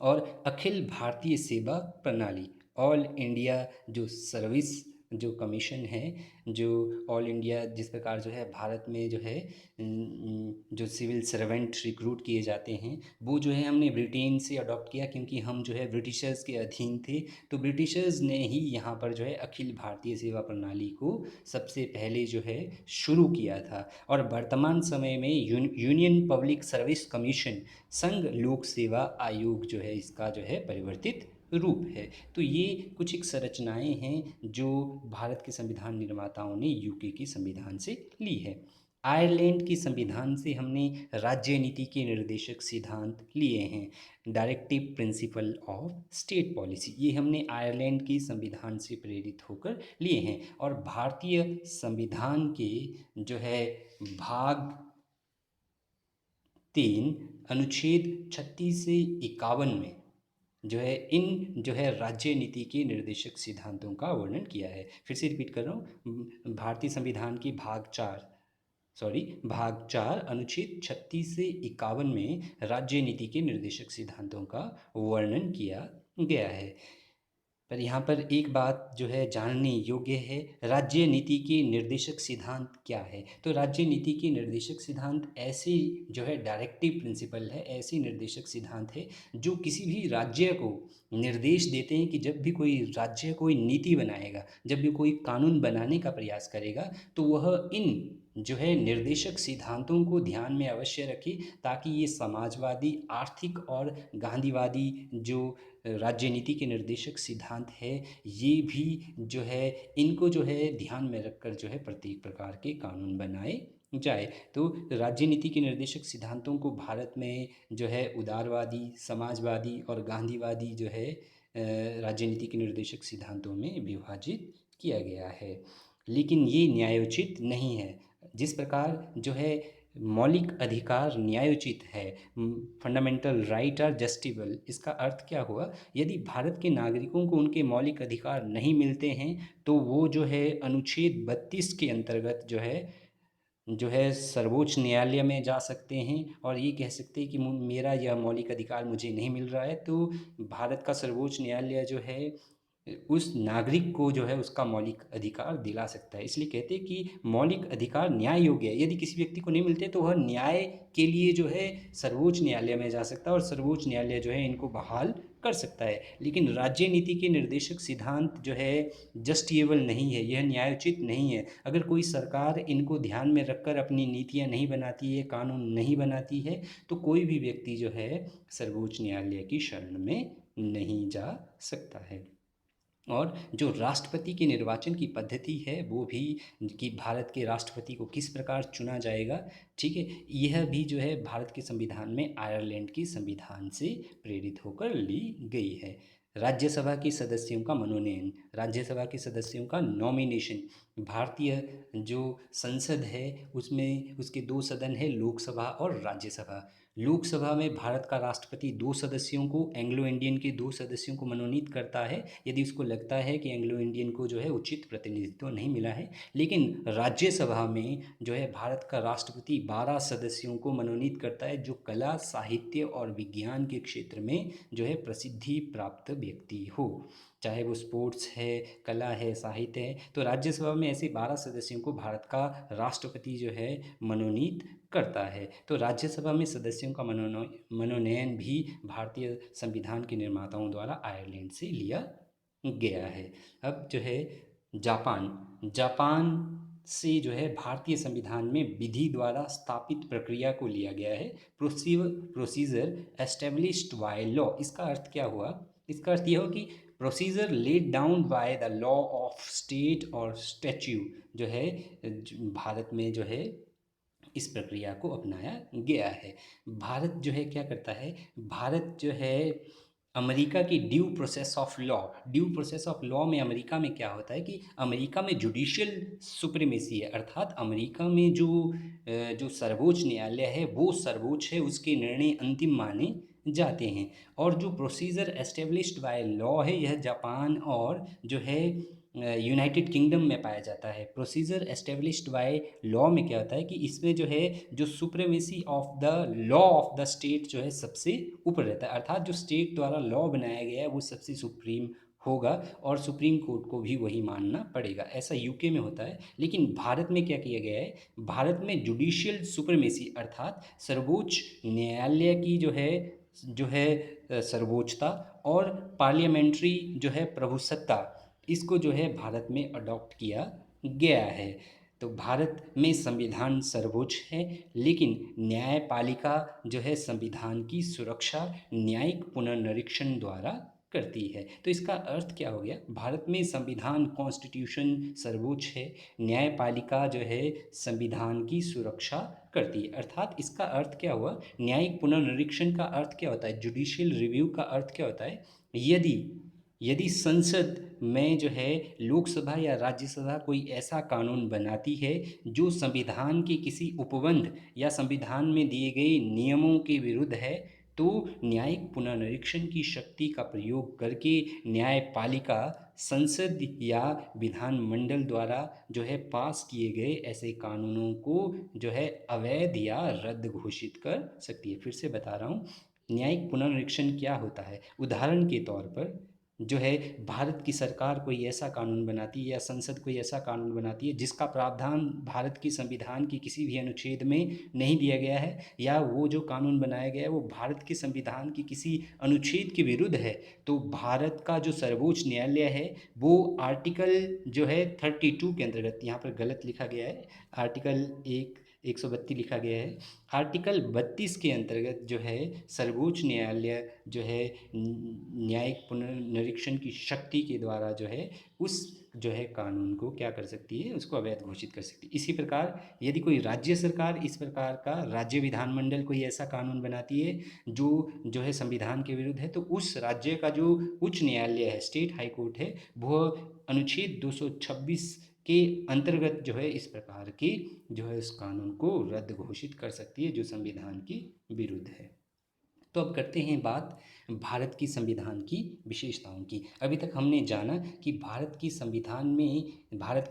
और अखिल भारतीय सेवा प्रणाली, ऑल इंडिया जो सर्विस जो कमीशन है, जो ऑल इंडिया जिस प्रकार जो है भारत में जो है जो सिविल सर्वेंट रिक्रूट किए जाते हैं वो जो है हमने ब्रिटेन से अडॉप्ट किया, क्योंकि हम जो है ब्रिटिशर्स के अधीन थे। तो ब्रिटिशर्स ने ही यहाँ पर जो है अखिल भारतीय सेवा प्रणाली को सबसे पहले जो है शुरू किया था। और वर्तमान समय में यूनियन पब्लिक सर्विस कमीशन, संघ लोक सेवा आयोग जो है इसका जो है परिवर्तित रूप है। तो ये कुछ एक संरचनाएं हैं जो भारत के संविधान निर्माताओं ने यूके की संविधान से ली है। आयरलैंड की संविधान से हमने राज्य नीति के निर्देशक सिद्धांत लिए हैं, directive principle of state policy, ये हमने आयरलैंड की संविधान से प्रेरित होकर लिए हैं। और भारतीय संविधान के जो है भाग 3 अनुच्छेद 36 से 51 में जो है इन जो है राज्य नीति के निर्देशक सिद्धांतों का वर्णन किया है। फिर से रिपीट कर रहा हूँ, भारतीय संविधान की भाग 4 अनुच्छेद 36 से 51 में राज्य नीति के निर्देशक सिद्धांतों का वर्णन किया गया है। पर यहाँ पर एक बात जो है जानने योग्य है, राज्य नीति के निर्देशक सिद्धांत क्या है। तो राज्य नीति के निर्देशक सिद्धांत ऐसे जो है डायरेक्टिव प्रिंसिपल है, ऐसे निर्देशक सिद्धांत है जो किसी भी राज्य को निर्देश देते हैं कि जब भी कोई राज्य कोई नीति बनाएगा, जब भी कोई कानून बनाने का प्रयास करेगा तो वह इन जो है निर्देशक सिद्धांतों को ध्यान में अवश्य रखे, ताकि ये समाजवादी, आर्थिक और गांधीवादी जो राज्य नीति के निर्देशक सिद्धांत है ये भी जो है इनको जो है ध्यान में रखकर जो है प्रत्येक प्रकार के कानून बनाए जाए। तो राज्य नीति के निर्देशक सिद्धांतों को भारत में जो है उदारवादी, समाजवादी और गांधीवादी जो है राज्य नीति के निर्देशक सिद्धांतों में विभाजित किया गया है। लेकिन ये न्यायोचित नहीं है। जिस प्रकार जो है मौलिक अधिकार न्यायोचित है, फंडामेंटल राइट आर जस्टिबल, इसका अर्थ क्या हुआ, यदि भारत के नागरिकों को उनके मौलिक अधिकार नहीं मिलते हैं तो वो जो है अनुच्छेद 32 के अंतर्गत जो है सर्वोच्च न्यायालय में जा सकते हैं और ये कह सकते हैं कि मेरा यह मौलिक अधिकार मुझे नहीं मिल रहा है। तो भारत का सर्वोच्च न्यायालय जो है उस नागरिक को जो है उसका मौलिक अधिकार दिला सकता है। इसलिए कहते हैं कि मौलिक अधिकार न्याय योग्य है, यदि किसी व्यक्ति को नहीं मिलते तो वह न्याय के लिए जो है सर्वोच्च न्यायालय में जा सकता है और सर्वोच्च न्यायालय जो है इनको बहाल कर सकता है। लेकिन राज्य नीति के निर्देशक सिद्धांत जो है जस्टिएबल नहीं है, यह न्यायोचित नहीं है। अगर कोई सरकार इनको ध्यान में रखकर अपनी नीतियाँ नहीं बनाती है, कानून नहीं बनाती है, तो कोई भी व्यक्ति जो है सर्वोच्च न्यायालय की शरण में नहीं जा सकता है। और जो राष्ट्रपति के निर्वाचन की पद्धति है वो भी, कि भारत के राष्ट्रपति को किस प्रकार चुना जाएगा, ठीक है, यह भी जो है भारत के संविधान में आयरलैंड के संविधान से प्रेरित होकर ली गई है। राज्यसभा के सदस्यों का मनोनयन, राज्यसभा के सदस्यों का नॉमिनेशन, भारतीय जो संसद है उसमें उसके 2 सदन है, लोकसभा और राज्यसभा। लोकसभा में भारत का राष्ट्रपति 2 सदस्यों को, एंग्लो इंडियन के 2 सदस्यों को मनोनीत करता है यदि उसको लगता है कि एंग्लो इंडियन को जो है उचित प्रतिनिधित्व नहीं मिला है। लेकिन राज्यसभा में जो है भारत का राष्ट्रपति 12 सदस्यों को मनोनीत करता है जो कला, साहित्य और विज्ञान के क्षेत्र में जो है प्रसिद्धि प्राप्त व्यक्ति हो, चाहे वो स्पोर्ट्स है, कला है, साहित्य है। तो राज्यसभा में ऐसे 12 सदस्यों को भारत का राष्ट्रपति जो है मनोनीत करता है। तो राज्यसभा में सदस्यों का मनोनयन भी भारतीय संविधान के निर्माताओं द्वारा आयरलैंड से लिया गया है। अब जो है जापान, जापान से जो है भारतीय संविधान में विधि द्वारा स्थापित प्रक्रिया को लिया गया है। प्रोसीजर एस्टेब्लिश्ड बाय लॉ, इसका अर्थ क्या हुआ? इसका अर्थ यह हो कि procedure laid down by the law of state और स्टैच्यू जो है भारत में जो है इस प्रक्रिया को अपनाया गया है। भारत जो है क्या करता है, भारत जो है अमेरिका की ड्यू प्रोसेस ऑफ लॉ में अमेरिका में क्या होता है कि अमेरिका में जुडिशियल सुप्रीमेसी है, अर्थात अमेरिका में जो सर्वोच्च न्यायालय है वो सर्वोच्च है, उसके निर्णय अंतिम माने जाते हैं। और जो प्रोसीजर एस्टेब्लिश्ड बाय लॉ है यह जापान और जो है यूनाइटेड किंगडम में पाया जाता है। प्रोसीजर एस्टेब्लिश्ड बाय लॉ में क्या होता है कि इसमें जो है जो supremacy of the law of the state जो है सबसे ऊपर रहता है, अर्थात जो स्टेट द्वारा लॉ बनाया गया है वो सबसे सुप्रीम होगा और सुप्रीम कोर्ट को भी वही मानना पड़ेगा। ऐसा यूके में होता है। लेकिन भारत में क्या किया गया है, भारत में जुडिशियल सुप्रीमेसी अर्थात सर्वोच्च न्यायालय की जो है सर्वोच्चता और पार्लियामेंट्री जो है प्रभुसत्ता, इसको जो है भारत में अडॉप्ट किया गया है। तो भारत में संविधान सर्वोच्च है, लेकिन न्यायपालिका जो है संविधान की सुरक्षा न्यायिक पुनर्निरीक्षण द्वारा करती है। तो इसका अर्थ क्या हो गया, भारत में संविधान कॉन्स्टिट्यूशन सर्वोच्च है, न्यायपालिका जो है संविधान की सुरक्षा करती है। अर्थात इसका अर्थ क्या हुआ, न्यायिक पुनर्निरीक्षण का अर्थ क्या होता है, जुडिशियल रिव्यू का अर्थ क्या होता है, यदि यदि संसद में जो है लोकसभा या राज्यसभा कोई ऐसा कानून बनाती है जो संविधान के किसी उपबंध या संविधान में दिए गए नियमों के विरुद्ध है, तो न्यायिक पुनर्निरीक्षण की शक्ति का प्रयोग करके न्यायपालिका संसद या विधानमंडल द्वारा जो है पास किए गए ऐसे कानूनों को जो है अवैध या रद्द घोषित कर सकती है। फिर से बता रहा हूँ, न्यायिक पुनर्निरीक्षण क्या होता है। उदाहरण के तौर पर जो है भारत की सरकार कोई ऐसा कानून बनाती है या संसद कोई ऐसा कानून बनाती है जिसका प्रावधान भारत की संविधान की किसी भी अनुच्छेद में नहीं दिया गया है, या वो जो कानून बनाया गया है वो भारत के संविधान की किसी अनुच्छेद के विरुद्ध है, तो भारत का जो सर्वोच्च न्यायालय है वो आर्टिकल जो है 32 के अंतर्गत, यहाँ पर गलत लिखा गया है, आर्टिकल 132 लिखा गया है, आर्टिकल 32 के अंतर्गत जो है सर्वोच्च न्यायालय जो है न्यायिक पुनर्निरीक्षण की शक्ति के द्वारा जो है उस जो है कानून को क्या कर सकती है, उसको अवैध घोषित कर सकती है। इसी प्रकार यदि कोई राज्य सरकार इस प्रकार का राज्य विधानमंडल कोई ऐसा कानून बनाती है जो है संविधान के विरुद्ध है, तो उस राज्य का जो उच्च न्यायालय है, स्टेट हाई कोर्ट है, वह अनुच्छेद 226 के अंतर्गत जो है इस प्रकार की जो है उस कानून को रद्द घोषित कर सकती है जो संविधान के विरुद्ध है। तो अब करते हैं बात भारत की संविधान की विशेषताओं की। अभी तक हमने जाना कि भारत के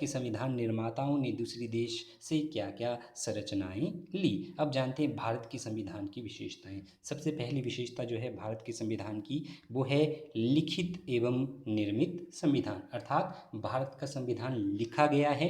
संविधान निर्माताओं ने दूसरे देश से क्या क्या संरचनाएं ली। अब जानते हैं भारत की संविधान की विशेषताएं। सबसे पहली विशेषता जो है भारत के संविधान की वो है लिखित एवं निर्मित संविधान, अर्थात भारत का संविधान लिखा गया है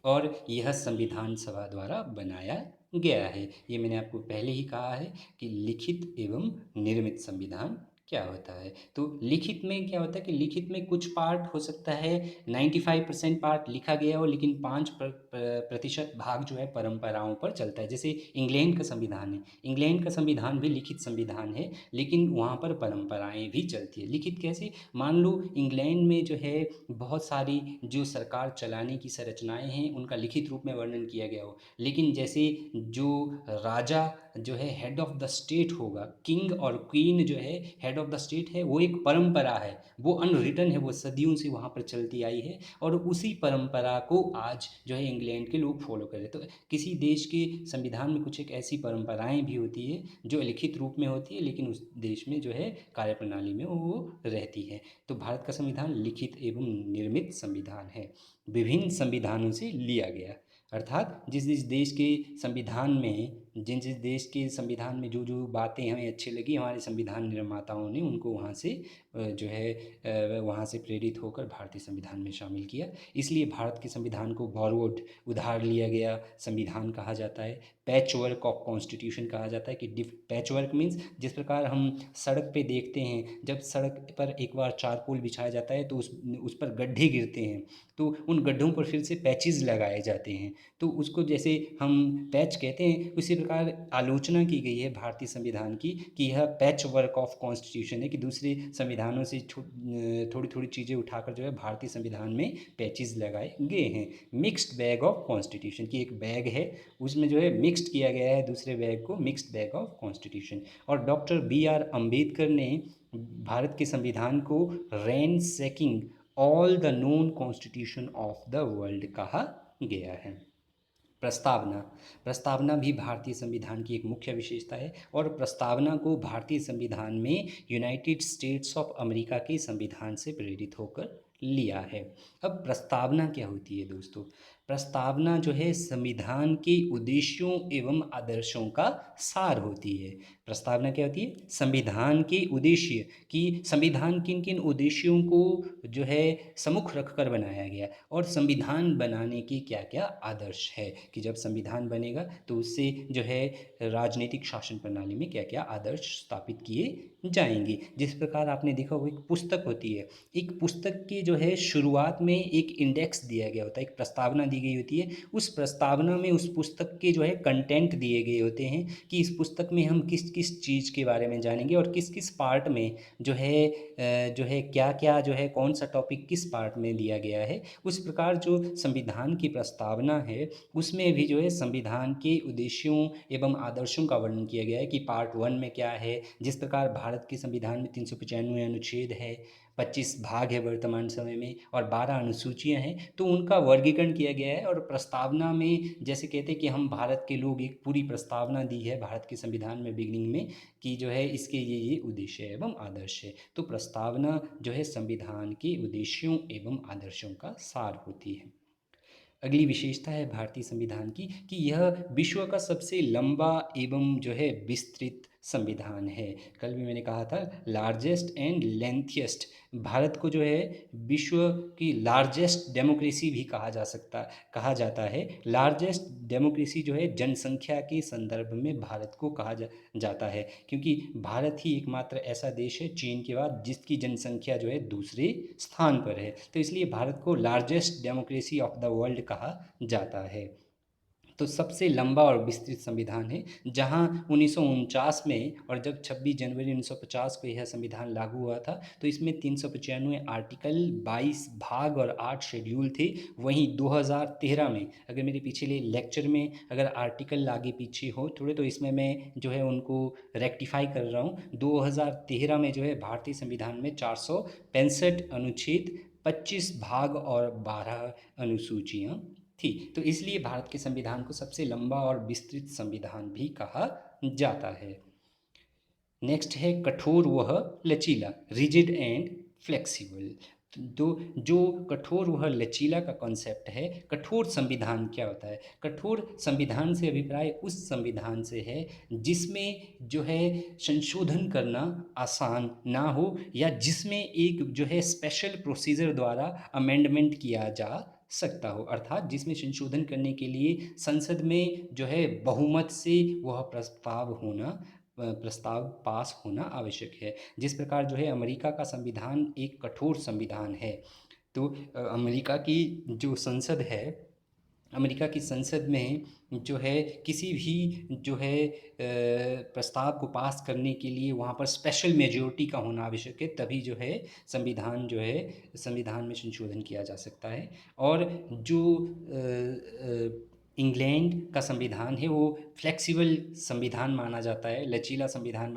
और यह संविधान सभा द्वारा बनाया गया है। ये मैंने आपको पहले ही कहा है कि लिखित एवं निर्मित संविधान क्या होता है। तो लिखित में क्या होता है कि लिखित में कुछ पार्ट हो सकता है 95% पार्ट लिखा गया हो, लेकिन 5% भाग जो है परंपराओं पर चलता है। जैसे इंग्लैंड का संविधान है, इंग्लैंड का संविधान भी लिखित संविधान है, लेकिन वहाँ पर परंपराएं भी चलती है। लिखित कैसे, मान लो इंग्लैंड में जो है बहुत सारी जो सरकार चलाने की संरचनाएं हैं उनका लिखित रूप में वर्णन किया गया हो, लेकिन जैसे जो राजा जो है हेड ऑफ द स्टेट होगा, किंग और क्वीन जो है हेड ऑफ द स्टेट है, वो एक परंपरा है, वो अनरिटन है, वो सदियों से वहाँ पर चलती आई है और उसी परंपरा को आज जो है इंग्लैंड के लोग फॉलो कर रहे हैं। तो किसी देश के संविधान में कुछ एक ऐसी परंपराएं भी होती है जो लिखित रूप में होती है, लेकिन उस देश में जो है कार्यप्रणाली में वो रहती है। तो भारत का संविधान लिखित एवं निर्मित संविधान है, विभिन्न संविधानों से लिया गया, अर्थात जिस जिस देश के संविधान में जिन जिस देश के संविधान में जो जो बातें हमें अच्छी लगी, हमारे संविधान निर्माताओं ने उनको वहाँ से जो है वहाँ से प्रेरित होकर भारतीय संविधान में शामिल किया। इसलिए भारत के संविधान को बॉरोड, उधार लिया गया संविधान कहा जाता है। पैचवर्क ऑफ कॉन्स्टिट्यूशन कहा जाता है कि पैचवर्क मीन्स जिस प्रकार हम सड़क पे देखते हैं, जब सड़क पर एक बार चारकोल बिछाया जाता है तो उस पर गड्ढे गिरते हैं, तो उन गड्ढों पर फिर से पैचेस लगाए जाते हैं, तो उसको जैसे हम पैच कहते हैं, उसी प्रकार आलोचना की गई है भारतीय संविधान की कि यह पैच वर्क ऑफ कॉन्स्टिट्यूशन है, कि दूसरे संविधानों से थोड़ी थोड़ी चीज़ें उठाकर जो है भारतीय संविधान में पैचेस लगाए गए हैं। मिक्स्ड बैग ऑफ कॉन्स्टिट्यूशन की एक बैग है, उसमें जो है मिक्स्ड किया गया है दूसरे बैग को, मिक्स्ड बैग ऑफ कॉन्स्टिट्यूशन। और डॉक्टर B.R. अम्बेडकर ने भारत के संविधान को ransacking all the known constitution of the world कहा गया है। प्रस्तावना, प्रस्तावना भी भारतीय संविधान की एक मुख्य विशेषता है, और प्रस्तावना को भारतीय संविधान में यूनाइटेड स्टेट्स ऑफ अमेरिका के संविधान से प्रेरित होकर लिया है। अब प्रस्तावना क्या होती है दोस्तों? प्रस्तावना जो है संविधान के उद्देश्यों एवं आदर्शों का सार होती है। प्रस्तावना क्या होती है? संविधान के उद्देश्य, कि संविधान किन किन उद्देश्यों को जो है सम्मुख रखकर बनाया गया, और संविधान बनाने के क्या क्या आदर्श है, कि जब संविधान बनेगा तो उससे जो है राजनीतिक शासन प्रणाली में क्या क्या आदर्श स्थापित किए जाएंगे। जिस प्रकार आपने देखा वो एक पुस्तक होती है, एक पुस्तक की जो है शुरुआत में एक इंडेक्स दिया गया होता है, एक प्रस्तावना दी गई होती है, उस प्रस्तावना में उस पुस्तक के जो है कंटेंट दिए गए होते हैं, कि इस पुस्तक में हम किस किस चीज़ के बारे में जानेंगे और किस किस पार्ट में जो है क्या क्या जो है कौन सा टॉपिक किस पार्ट में दिया गया है। उस प्रकार जो संविधान की प्रस्तावना है उसमें भी जो है संविधान के उद्देश्यों एवं आदर्शों का वर्णन किया गया है, कि पार्ट 1 में क्या है। जिस प्रकार भारत के संविधान में 395 अनुच्छेद है, 25 भाग है वर्तमान समय में, और 12 अनुसूचियां हैं, तो उनका वर्गीकरण किया गया है। और प्रस्तावना में जैसे कहते हैं कि हम भारत के लोग, एक पूरी प्रस्तावना दी है भारत के संविधान में बिगिनिंग में, कि जो है इसके ये उद्देश्य एवं आदर्श है। तो प्रस्तावना जो है संविधान के उद्देश्यों एवं आदर्शों का सार होती है। अगली विशेषता है भारतीय संविधान की, कि यह विश्व का सबसे लंबा एवं जो है विस्तृत संविधान है। कल भी मैंने कहा था लार्जेस्ट एंड लेंथिएस्ट, भारत को जो है विश्व की लार्जेस्ट डेमोक्रेसी भी कहा जाता है। लार्जेस्ट डेमोक्रेसी जो है जनसंख्या के संदर्भ में भारत को जाता है, क्योंकि भारत ही एकमात्र ऐसा देश है चीन के बाद जिसकी जनसंख्या जो है दूसरे स्थान पर है, तो इसलिए भारत को largest democracy of the world कहा जाता है। तो सबसे लंबा और विस्तृत संविधान है, जहां 1949 में, और जब 26 जनवरी 1950 को यह संविधान लागू हुआ था, तो इसमें 395 आर्टिकल, 22 भाग और 8 शेड्यूल थे। वहीं 2013 में, अगर मेरे पिछले लेक्चर में अगर आर्टिकल आगे पीछे हो थोड़े, तो इसमें मैं जो है उनको रेक्टिफाई कर रहा हूँ। 2013 में जो है भारतीय संविधान में 465 अनुच्छेद, 25 भाग और 12 अनुसूचियाँ थी। तो इसलिए भारत के संविधान को सबसे लंबा और विस्तृत संविधान भी कहा जाता है। नेक्स्ट है कठोर वह लचीला, रिजिड एंड फ्लेक्सिबल। तो जो कठोर वह लचीला का कॉन्सेप्ट है, कठोर संविधान क्या होता है? कठोर संविधान से अभिप्राय उस संविधान से है जिसमें जो है संशोधन करना आसान ना हो, या जिसमें एक जो है स्पेशल प्रोसीजर द्वारा अमेंडमेंट किया जा सकता हो, अर्थात जिसमें संशोधन करने के लिए संसद में जो है बहुमत से वह प्रस्ताव पास होना आवश्यक है। जिस प्रकार जो है अमेरिका का संविधान एक कठोर संविधान है, तो अमेरिका की जो संसद है, अमेरिका की संसद में जो है किसी भी जो है प्रस्ताव को पास करने के लिए वहाँ पर स्पेशल मेजॉरिटी का होना आवश्यक है, तभी जो है संविधान में संशोधन किया जा सकता है। और जो इंग्लैंड का संविधान है वो फ्लेक्सिबल संविधान माना जाता है, लचीला संविधान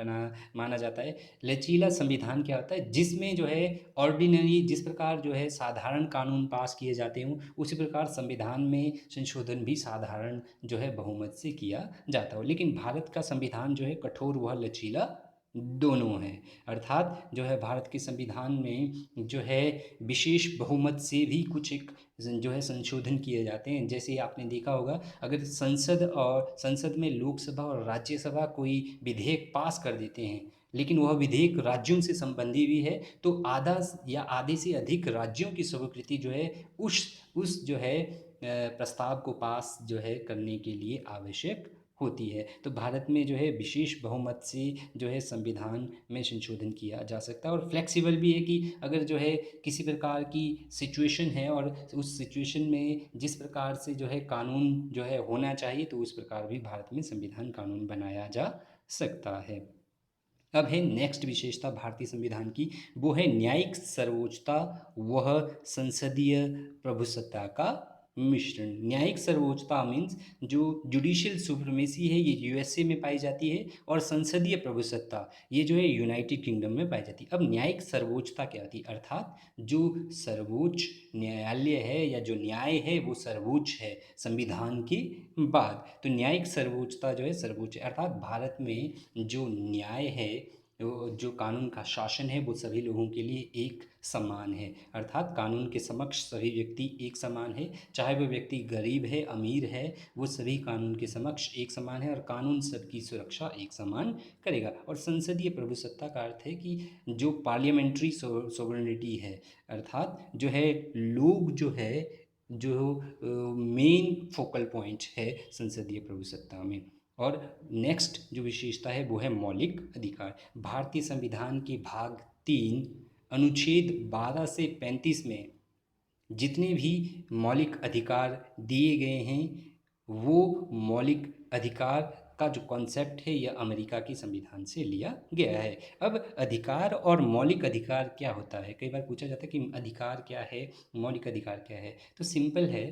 माना जाता है। लचीला संविधान क्या होता है? जिसमें जो है ऑर्डिनरी, जिस प्रकार जो है साधारण कानून पास किए जाते हों, उसी प्रकार संविधान में संशोधन भी साधारण जो है बहुमत से किया जाता हो। लेकिन भारत का संविधान जो है कठोर वह लचीला दोनों हैं। अर्थात जो है भारत के संविधान में जो है विशेष बहुमत से भी कुछ एक जो है संशोधन किए जाते हैं। जैसे आपने देखा होगा, अगर संसद में लोकसभा और राज्यसभा कोई विधेयक पास कर देते हैं, लेकिन वह विधेयक राज्यों से संबंधी भी है, तो आधा या आधे से अधिक राज्यों की स्वीकृति जो है उस जो है प्रस्ताव को पास जो है करने के लिए आवश्यक होती है। तो भारत में जो है विशेष बहुमत से जो है संविधान में संशोधन किया जा सकता है, और फ्लेक्सिबल भी है कि अगर जो है किसी प्रकार की सिचुएशन है और उस सिचुएशन में जिस प्रकार से जो है कानून जो है होना चाहिए, तो उस प्रकार भी भारत में संविधान कानून बनाया जा सकता है। अब है नेक्स्ट विशेषता भारतीय संविधान की, वो है न्यायिक सर्वोच्चता वह संसदीय प्रभुसत्ता का मिश्रण। न्यायिक सर्वोच्चता मीन्स जो जुडिशियल सुप्रीमेसी है, ये यूएसए में पाई जाती है, और संसदीय प्रभुसत्ता ये जो है यूनाइटेड किंगडम में पाई जाती है। अब न्यायिक सर्वोच्चता क्या होती है? अर्थात जो सर्वोच्च न्यायालय है या जो न्याय है वो सर्वोच्च है संविधान के बाद। तो न्यायिक सर्वोच्चता जो है सर्वोच्च है, अर्थात भारत में जो न्याय है, जो कानून का शासन है, वो सभी लोगों के लिए एक समान है। अर्थात कानून के समक्ष सभी व्यक्ति एक समान है, चाहे वो व्यक्ति गरीब है अमीर है, वो सभी कानून के समक्ष एक समान है, और कानून सबकी सुरक्षा एक समान करेगा। और संसदीय प्रभुसत्ता का अर्थ है कि जो पार्लियामेंट्री सोवरेनिटी है, अर्थात जो है लोग जो है जो मेन फोकल पॉइंट है संसदीय प्रभुसत्ता में। और नेक्स्ट जो विशेषता है वो है मौलिक अधिकार। भारतीय संविधान के भाग 3 अनुच्छेद 12 से 35 में जितने भी मौलिक अधिकार दिए गए हैं, वो मौलिक अधिकार का जो कॉन्सेप्ट है यह अमेरिका के संविधान से लिया गया है। अब अधिकार और मौलिक अधिकार क्या होता है? कई बार पूछा जाता है कि अधिकार क्या है, मौलिक अधिकार क्या है? तो सिंपल है,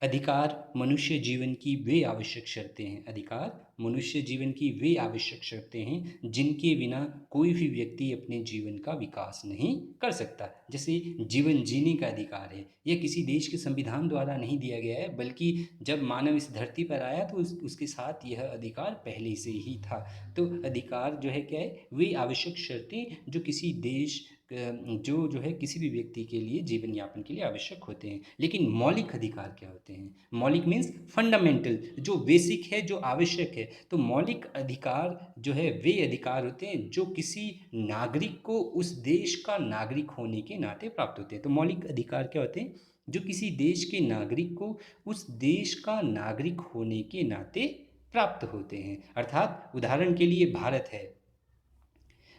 अधिकार मनुष्य जीवन की वे आवश्यक शर्तें हैं। अधिकार मनुष्य जीवन की वे आवश्यक शर्तें हैं जिनके बिना कोई भी व्यक्ति अपने जीवन का विकास नहीं कर सकता। जैसे जीवन जीने का अधिकार है, यह किसी देश के संविधान द्वारा नहीं दिया गया है, बल्कि जब मानव इस धरती पर आया तो उसके साथ यह अधिकार पहले से ही था। तो अधिकार जो है क्या है? वे आवश्यक शर्तें जो किसी देश जो है किसी भी व्यक्ति के लिए जीवन यापन के लिए आवश्यक होते हैं। लेकिन मौलिक अधिकार क्या होते हैं? मौलिक मीन्स फंडामेंटल, जो बेसिक है, जो आवश्यक है। तो मौलिक अधिकार जो है वे अधिकार होते हैं जो किसी नागरिक को उस देश का नागरिक होने के नाते प्राप्त होते हैं। तो मौलिक अधिकार क्या होते हैं? जो किसी देश के नागरिक को उस देश का नागरिक होने के नाते प्राप्त होते हैं। अर्थात उदाहरण के लिए भारत है,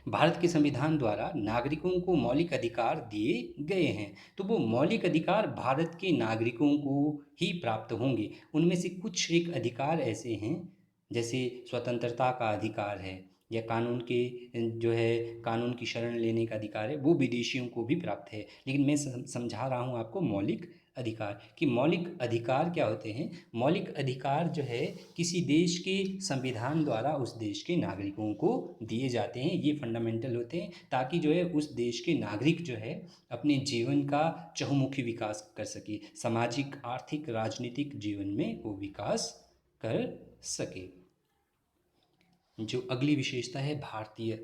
भारत के संविधान द्वारा नागरिकों को मौलिक अधिकार दिए गए हैं, तो वो मौलिक अधिकार भारत के नागरिकों को ही प्राप्त होंगे। उनमें से कुछ एक अधिकार ऐसे हैं, जैसे स्वतंत्रता का अधिकार है, या कानून के जो है कानून की शरण लेने का अधिकार है, वो विदेशियों को भी प्राप्त है। लेकिन मैं समझा रहा हूँ आपको मौलिक अधिकार कि मौलिक अधिकार क्या होते हैं। मौलिक अधिकार जो है किसी देश के संविधान द्वारा उस देश के नागरिकों को दिए जाते हैं, ये फंडामेंटल होते हैं, ताकि जो है उस देश के नागरिक जो है अपने जीवन का चहुमुखी विकास कर सके, सामाजिक आर्थिक राजनीतिक जीवन में वो विकास कर सके। जो अगली विशेषता है भारतीय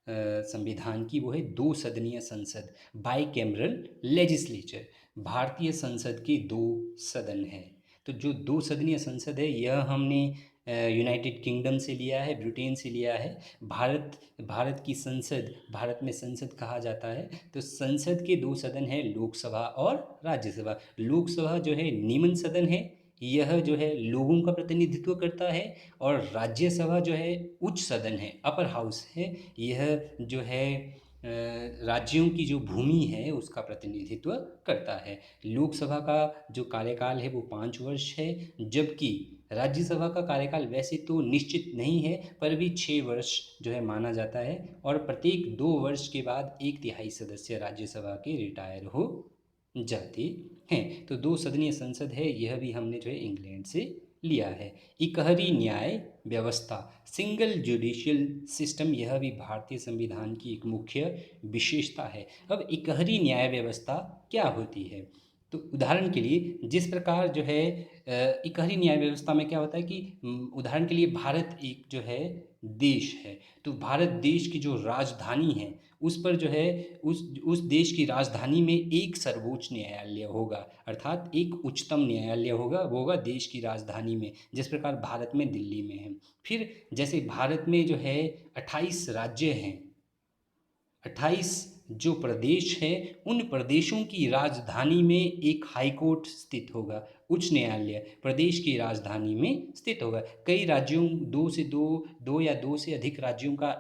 संविधान की, वो है दो सदनीय संसद, बाई कैमरल लेजिस्लेचर। भारतीय संसद के दो सदन हैं। तो जो दो सदनीय संसद है यह हमने यूनाइटेड किंगडम से लिया है, ब्रिटेन से लिया है। भारत की संसद, भारत में संसद कहा जाता है, तो संसद के दो सदन है, लोकसभा और राज्यसभा। लोकसभा जो है निम्न सदन है, यह जो है लोगों का प्रतिनिधित्व करता है, और राज्यसभा जो है उच्च सदन है, अपर हाउस है, यह जो है राज्यों की जो भूमि है उसका प्रतिनिधित्व करता है। लोकसभा का जो कार्यकाल है वो 5 वर्ष है, जबकि राज्यसभा का कार्यकाल वैसे तो निश्चित नहीं है, पर भी 6 वर्ष जो है माना जाता है, और प्रत्येक 2 वर्ष के बाद 1/3 सदस्य राज्यसभा के रिटायर हो जाते हैं। तो दो सदनीय संसद है, यह भी हमने जो है इंग्लैंड से लिया है। इकहरी न्याय व्यवस्था, सिंगल जुडिशियल सिस्टम, यह भी भारतीय संविधान की एक मुख्य विशेषता है। अब इकहरी न्याय व्यवस्था क्या होती है? तो उदाहरण के लिए जिस प्रकार जो है इकहरी न्याय व्यवस्था में क्या होता है कि उदाहरण के लिए भारत एक जो है देश है, तो भारत देश की जो राजधानी है उस पर जो है उस देश की राजधानी में एक सर्वोच्च न्यायालय होगा, अर्थात एक उच्चतम न्यायालय होगा, वो होगा देश की राजधानी में, जिस प्रकार भारत में दिल्ली में है। फिर जैसे भारत में जो है 28 राज्य हैं, 28 जो प्रदेश है, उन प्रदेशों की राजधानी में एक हाई कोर्ट स्थित होगा, उच्च न्यायालय प्रदेश की राजधानी में स्थित होगा। कई राज्यों दो या दो से अधिक राज्यों का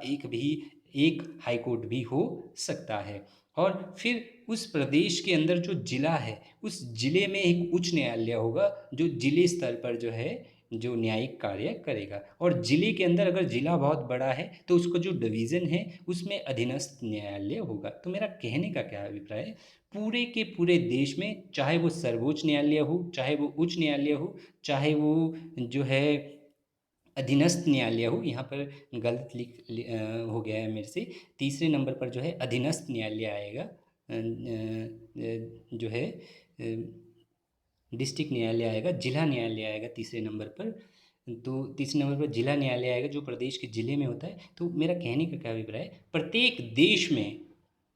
एक हाई कोर्ट भी हो सकता है। और फिर उस प्रदेश के अंदर जो जिला है, उस जिले में एक उच्च न्यायालय होगा जो जिले स्तर पर जो है जो न्यायिक कार्य करेगा। और जिले के अंदर अगर जिला बहुत बड़ा है तो उसका जो डिवीज़न है उसमें अधीनस्थ न्यायालय होगा। तो मेरा कहने का क्या अभिप्राय है, पूरे के पूरे देश में चाहे वो सर्वोच्च न्यायालय हो, चाहे वो उच्च न्यायालय हो, चाहे वो जो है अधीनस्थ न्यायालय हो, यहाँ पर गलत हो गया है मेरे से, तीसरे नंबर पर जो है अधीनस्थ न्यायालय आएगा, जो है डिस्ट्रिक्ट न्यायालय आएगा, जिला न्यायालय आएगा तीसरे नंबर पर। तो तीसरे नंबर पर जिला न्यायालय आएगा जो प्रदेश के जिले में होता है। तो मेरा कहने का क्या अभिप्राय है, प्रत्येक देश में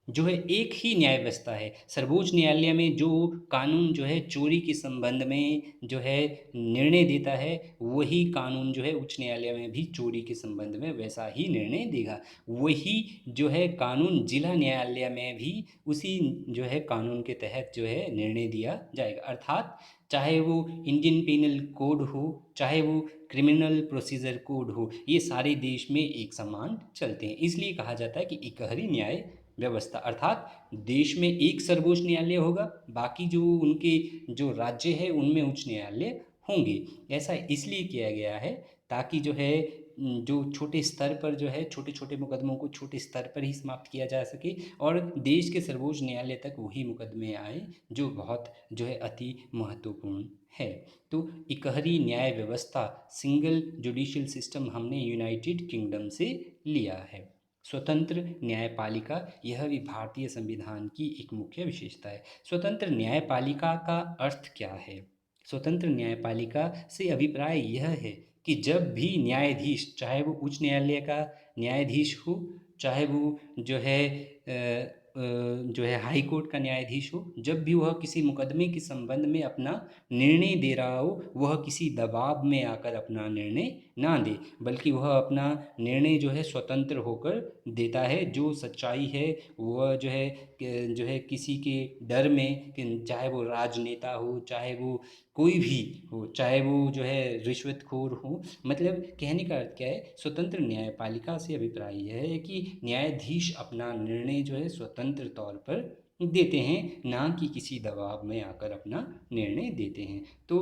जो है एक ही न्याय व्यवस्था है। सर्वोच्च न्यायालय में जो कानून जो है चोरी के संबंध में जो है निर्णय देता है, वही कानून जो है उच्च न्यायालय में भी चोरी के संबंध में वैसा ही निर्णय देगा। वही जो है कानून जिला न्यायालय में भी उसी जो है कानून के तहत जो है निर्णय दिया जाएगा। अर्थात चाहे वो इंडियन पेनल कोड हो, चाहे वो क्रिमिनल प्रोसीजर कोड हो, ये सारे देश में एक समान चलते हैं। इसलिए कहा जाता है कि इकहरी न्याय व्यवस्था, अर्थात देश में एक सर्वोच्च न्यायालय होगा, बाकी जो उनके जो राज्य है उनमें उच्च न्यायालय होंगे। ऐसा इसलिए किया गया है ताकि जो है जो छोटे स्तर पर जो है छोटे छोटे मुकदमों को छोटे स्तर पर ही समाप्त किया जा सके और देश के सर्वोच्च न्यायालय तक वही मुकदमे आए जो बहुत जो है अति महत्वपूर्ण है। तो इकहरी न्याय व्यवस्था सिंगल जुडिशियल सिस्टम हमने यूनाइटेड किंगडम से लिया है। स्वतंत्र न्यायपालिका, यह भी भारतीय संविधान की एक मुख्य विशेषता है। स्वतंत्र न्यायपालिका का अर्थ क्या है? स्वतंत्र न्यायपालिका से अभिप्राय यह है कि जब भी न्यायाधीश, चाहे वो उच्च न्यायालय का न्यायाधीश हो, चाहे वो जो है जो है हाई कोर्ट का न्यायाधीश हो, जब भी वह किसी मुकदमे के संबंध में अपना निर्णय दे रहा हो, वह किसी दबाव में आकर अपना निर्णय ना दे, बल्कि वह अपना निर्णय जो है स्वतंत्र होकर देता है। जो सच्चाई है वह जो है किसी के डर में, चाहे वो राजनेता हो, चाहे वो कोई भी हो, चाहे वो जो है रिश्वतखोर हो, मतलब कहने का अर्थ क्या है, स्वतंत्र न्यायपालिका से अभिप्राय यह है कि न्यायाधीश अपना निर्णय जो है स्वतंत्र तौर पर देते हैं, ना कि किसी दबाव में आकर अपना निर्णय देते हैं। तो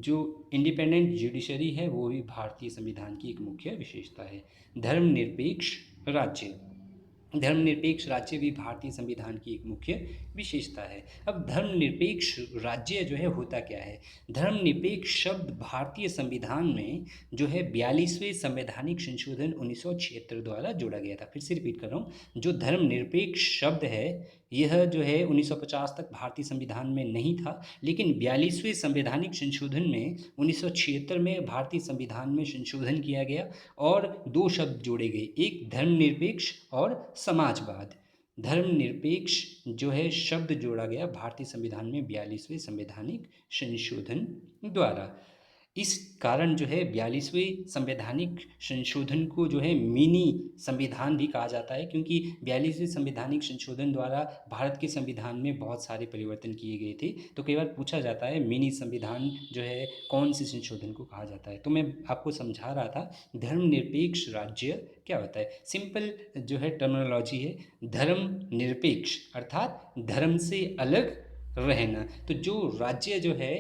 जो इंडिपेंडेंट जुडिशरी है वो भी भारतीय संविधान की एक मुख्य विशेषता है। धर्मनिरपेक्ष राज्य, धर्मनिरपेक्ष राज्य भी भारतीय संविधान की एक मुख्य विशेषता है। अब धर्मनिरपेक्ष राज्य जो है होता क्या है? धर्मनिरपेक्ष शब्द भारतीय संविधान में जो है 42वें संवैधानिक संशोधन 1976 द्वारा जोड़ा गया था। फिर से रिपीट कर रहा हूँ, जो धर्मनिरपेक्ष शब्द है यह जो है 1950 तक भारतीय संविधान में नहीं था, लेकिन 42वें संवैधानिक संशोधन में 1976 में भारतीय संविधान में संशोधन किया गया और दो शब्द जोड़े गए, एक धर्मनिरपेक्ष और समाजवाद। धर्मनिरपेक्ष जो है शब्द जोड़ा गया भारतीय संविधान में 42वें संवैधानिक संशोधन द्वारा। इस कारण जो है 42वें संवैधानिक संशोधन को जो है मिनी संविधान भी कहा जाता है, क्योंकि 42वें संवैधानिक संशोधन द्वारा भारत के संविधान में बहुत सारे परिवर्तन किए गए थे। तो कई बार पूछा जाता है मिनी संविधान जो है कौन से संशोधन को कहा जाता है। तो मैं आपको समझा रहा था धर्मनिरपेक्ष राज्य क्या होता है। सिंपल जो है टर्मिनोलॉजी है, धर्मनिरपेक्ष अर्थात धर्म से अलग रहना। तो जो राज्य जो है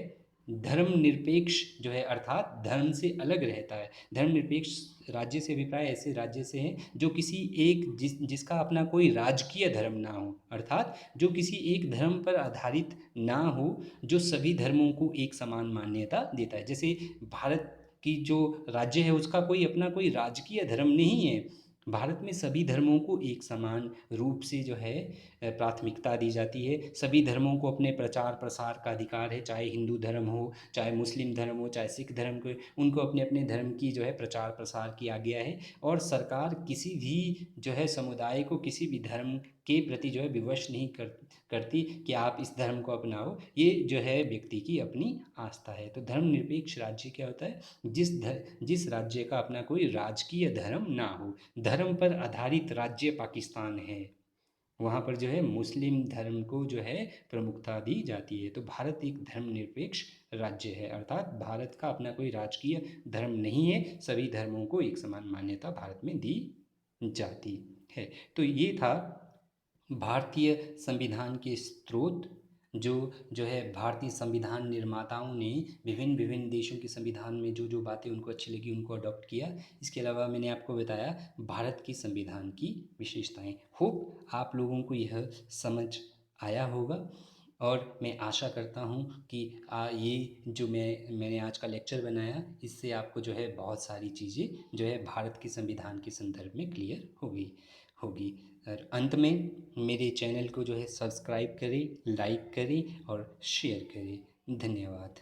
धर्मनिरपेक्ष जो है अर्थात धर्म से अलग रहता है। धर्मनिरपेक्ष राज्य से अभिप्राय ऐसे राज्य से है जो किसी एक जिसका अपना कोई राजकीय धर्म ना हो, अर्थात जो किसी एक धर्म पर आधारित ना हो, जो सभी धर्मों को एक समान मान्यता देता है। जैसे भारत की जो राज्य है उसका कोई अपना कोई राजकीय धर्म नहीं है, भारत में सभी धर्मों को एक समान रूप से जो है प्राथमिकता दी जाती है। सभी धर्मों को अपने प्रचार प्रसार का अधिकार है, चाहे हिंदू धर्म हो, चाहे मुस्लिम धर्म हो, चाहे सिख धर्म को, उनको अपने अपने धर्म की जो है प्रचार प्रसार किया गया है। और सरकार किसी भी जो है समुदाय को किसी भी धर्म के प्रति जो है विवश नहीं करती कि आप इस धर्म को अपनाओ। ये जो है व्यक्ति की अपनी आस्था है। तो धर्मनिरपेक्ष राज्य क्या होता है? जिस राज्य का अपना कोई राजकीय धर्म ना हो। धर्म पर आधारित राज्य पाकिस्तान है, वहाँ पर जो है मुस्लिम धर्म को जो है प्रमुखता दी जाती है। तो भारत एक धर्मनिरपेक्ष राज्य है, अर्थात भारत का अपना कोई राजकीय धर्म नहीं है, सभी धर्मों को एक समान मान्यता भारत में दी जाती है। तो ये था भारतीय संविधान के स्रोत, जो जो है भारतीय संविधान निर्माताओं ने विभिन्न विभिन्न देशों के संविधान में जो जो बातें उनको अच्छी लगी उनको अडॉप्ट किया। इसके अलावा मैंने आपको बताया भारत के संविधान की विशेषताएं। होप आप लोगों को यह समझ आया होगा, और मैं आशा करता हूँ कि ये जो मैंने आज का लेक्चर बनाया, इससे आपको जो है बहुत सारी चीज़ें जो है भारत के संविधान के संदर्भ में क्लियर होगी। और अंत में मेरे चैनल को जो है सब्सक्राइब करें, लाइक करें और शेयर करें। धन्यवाद।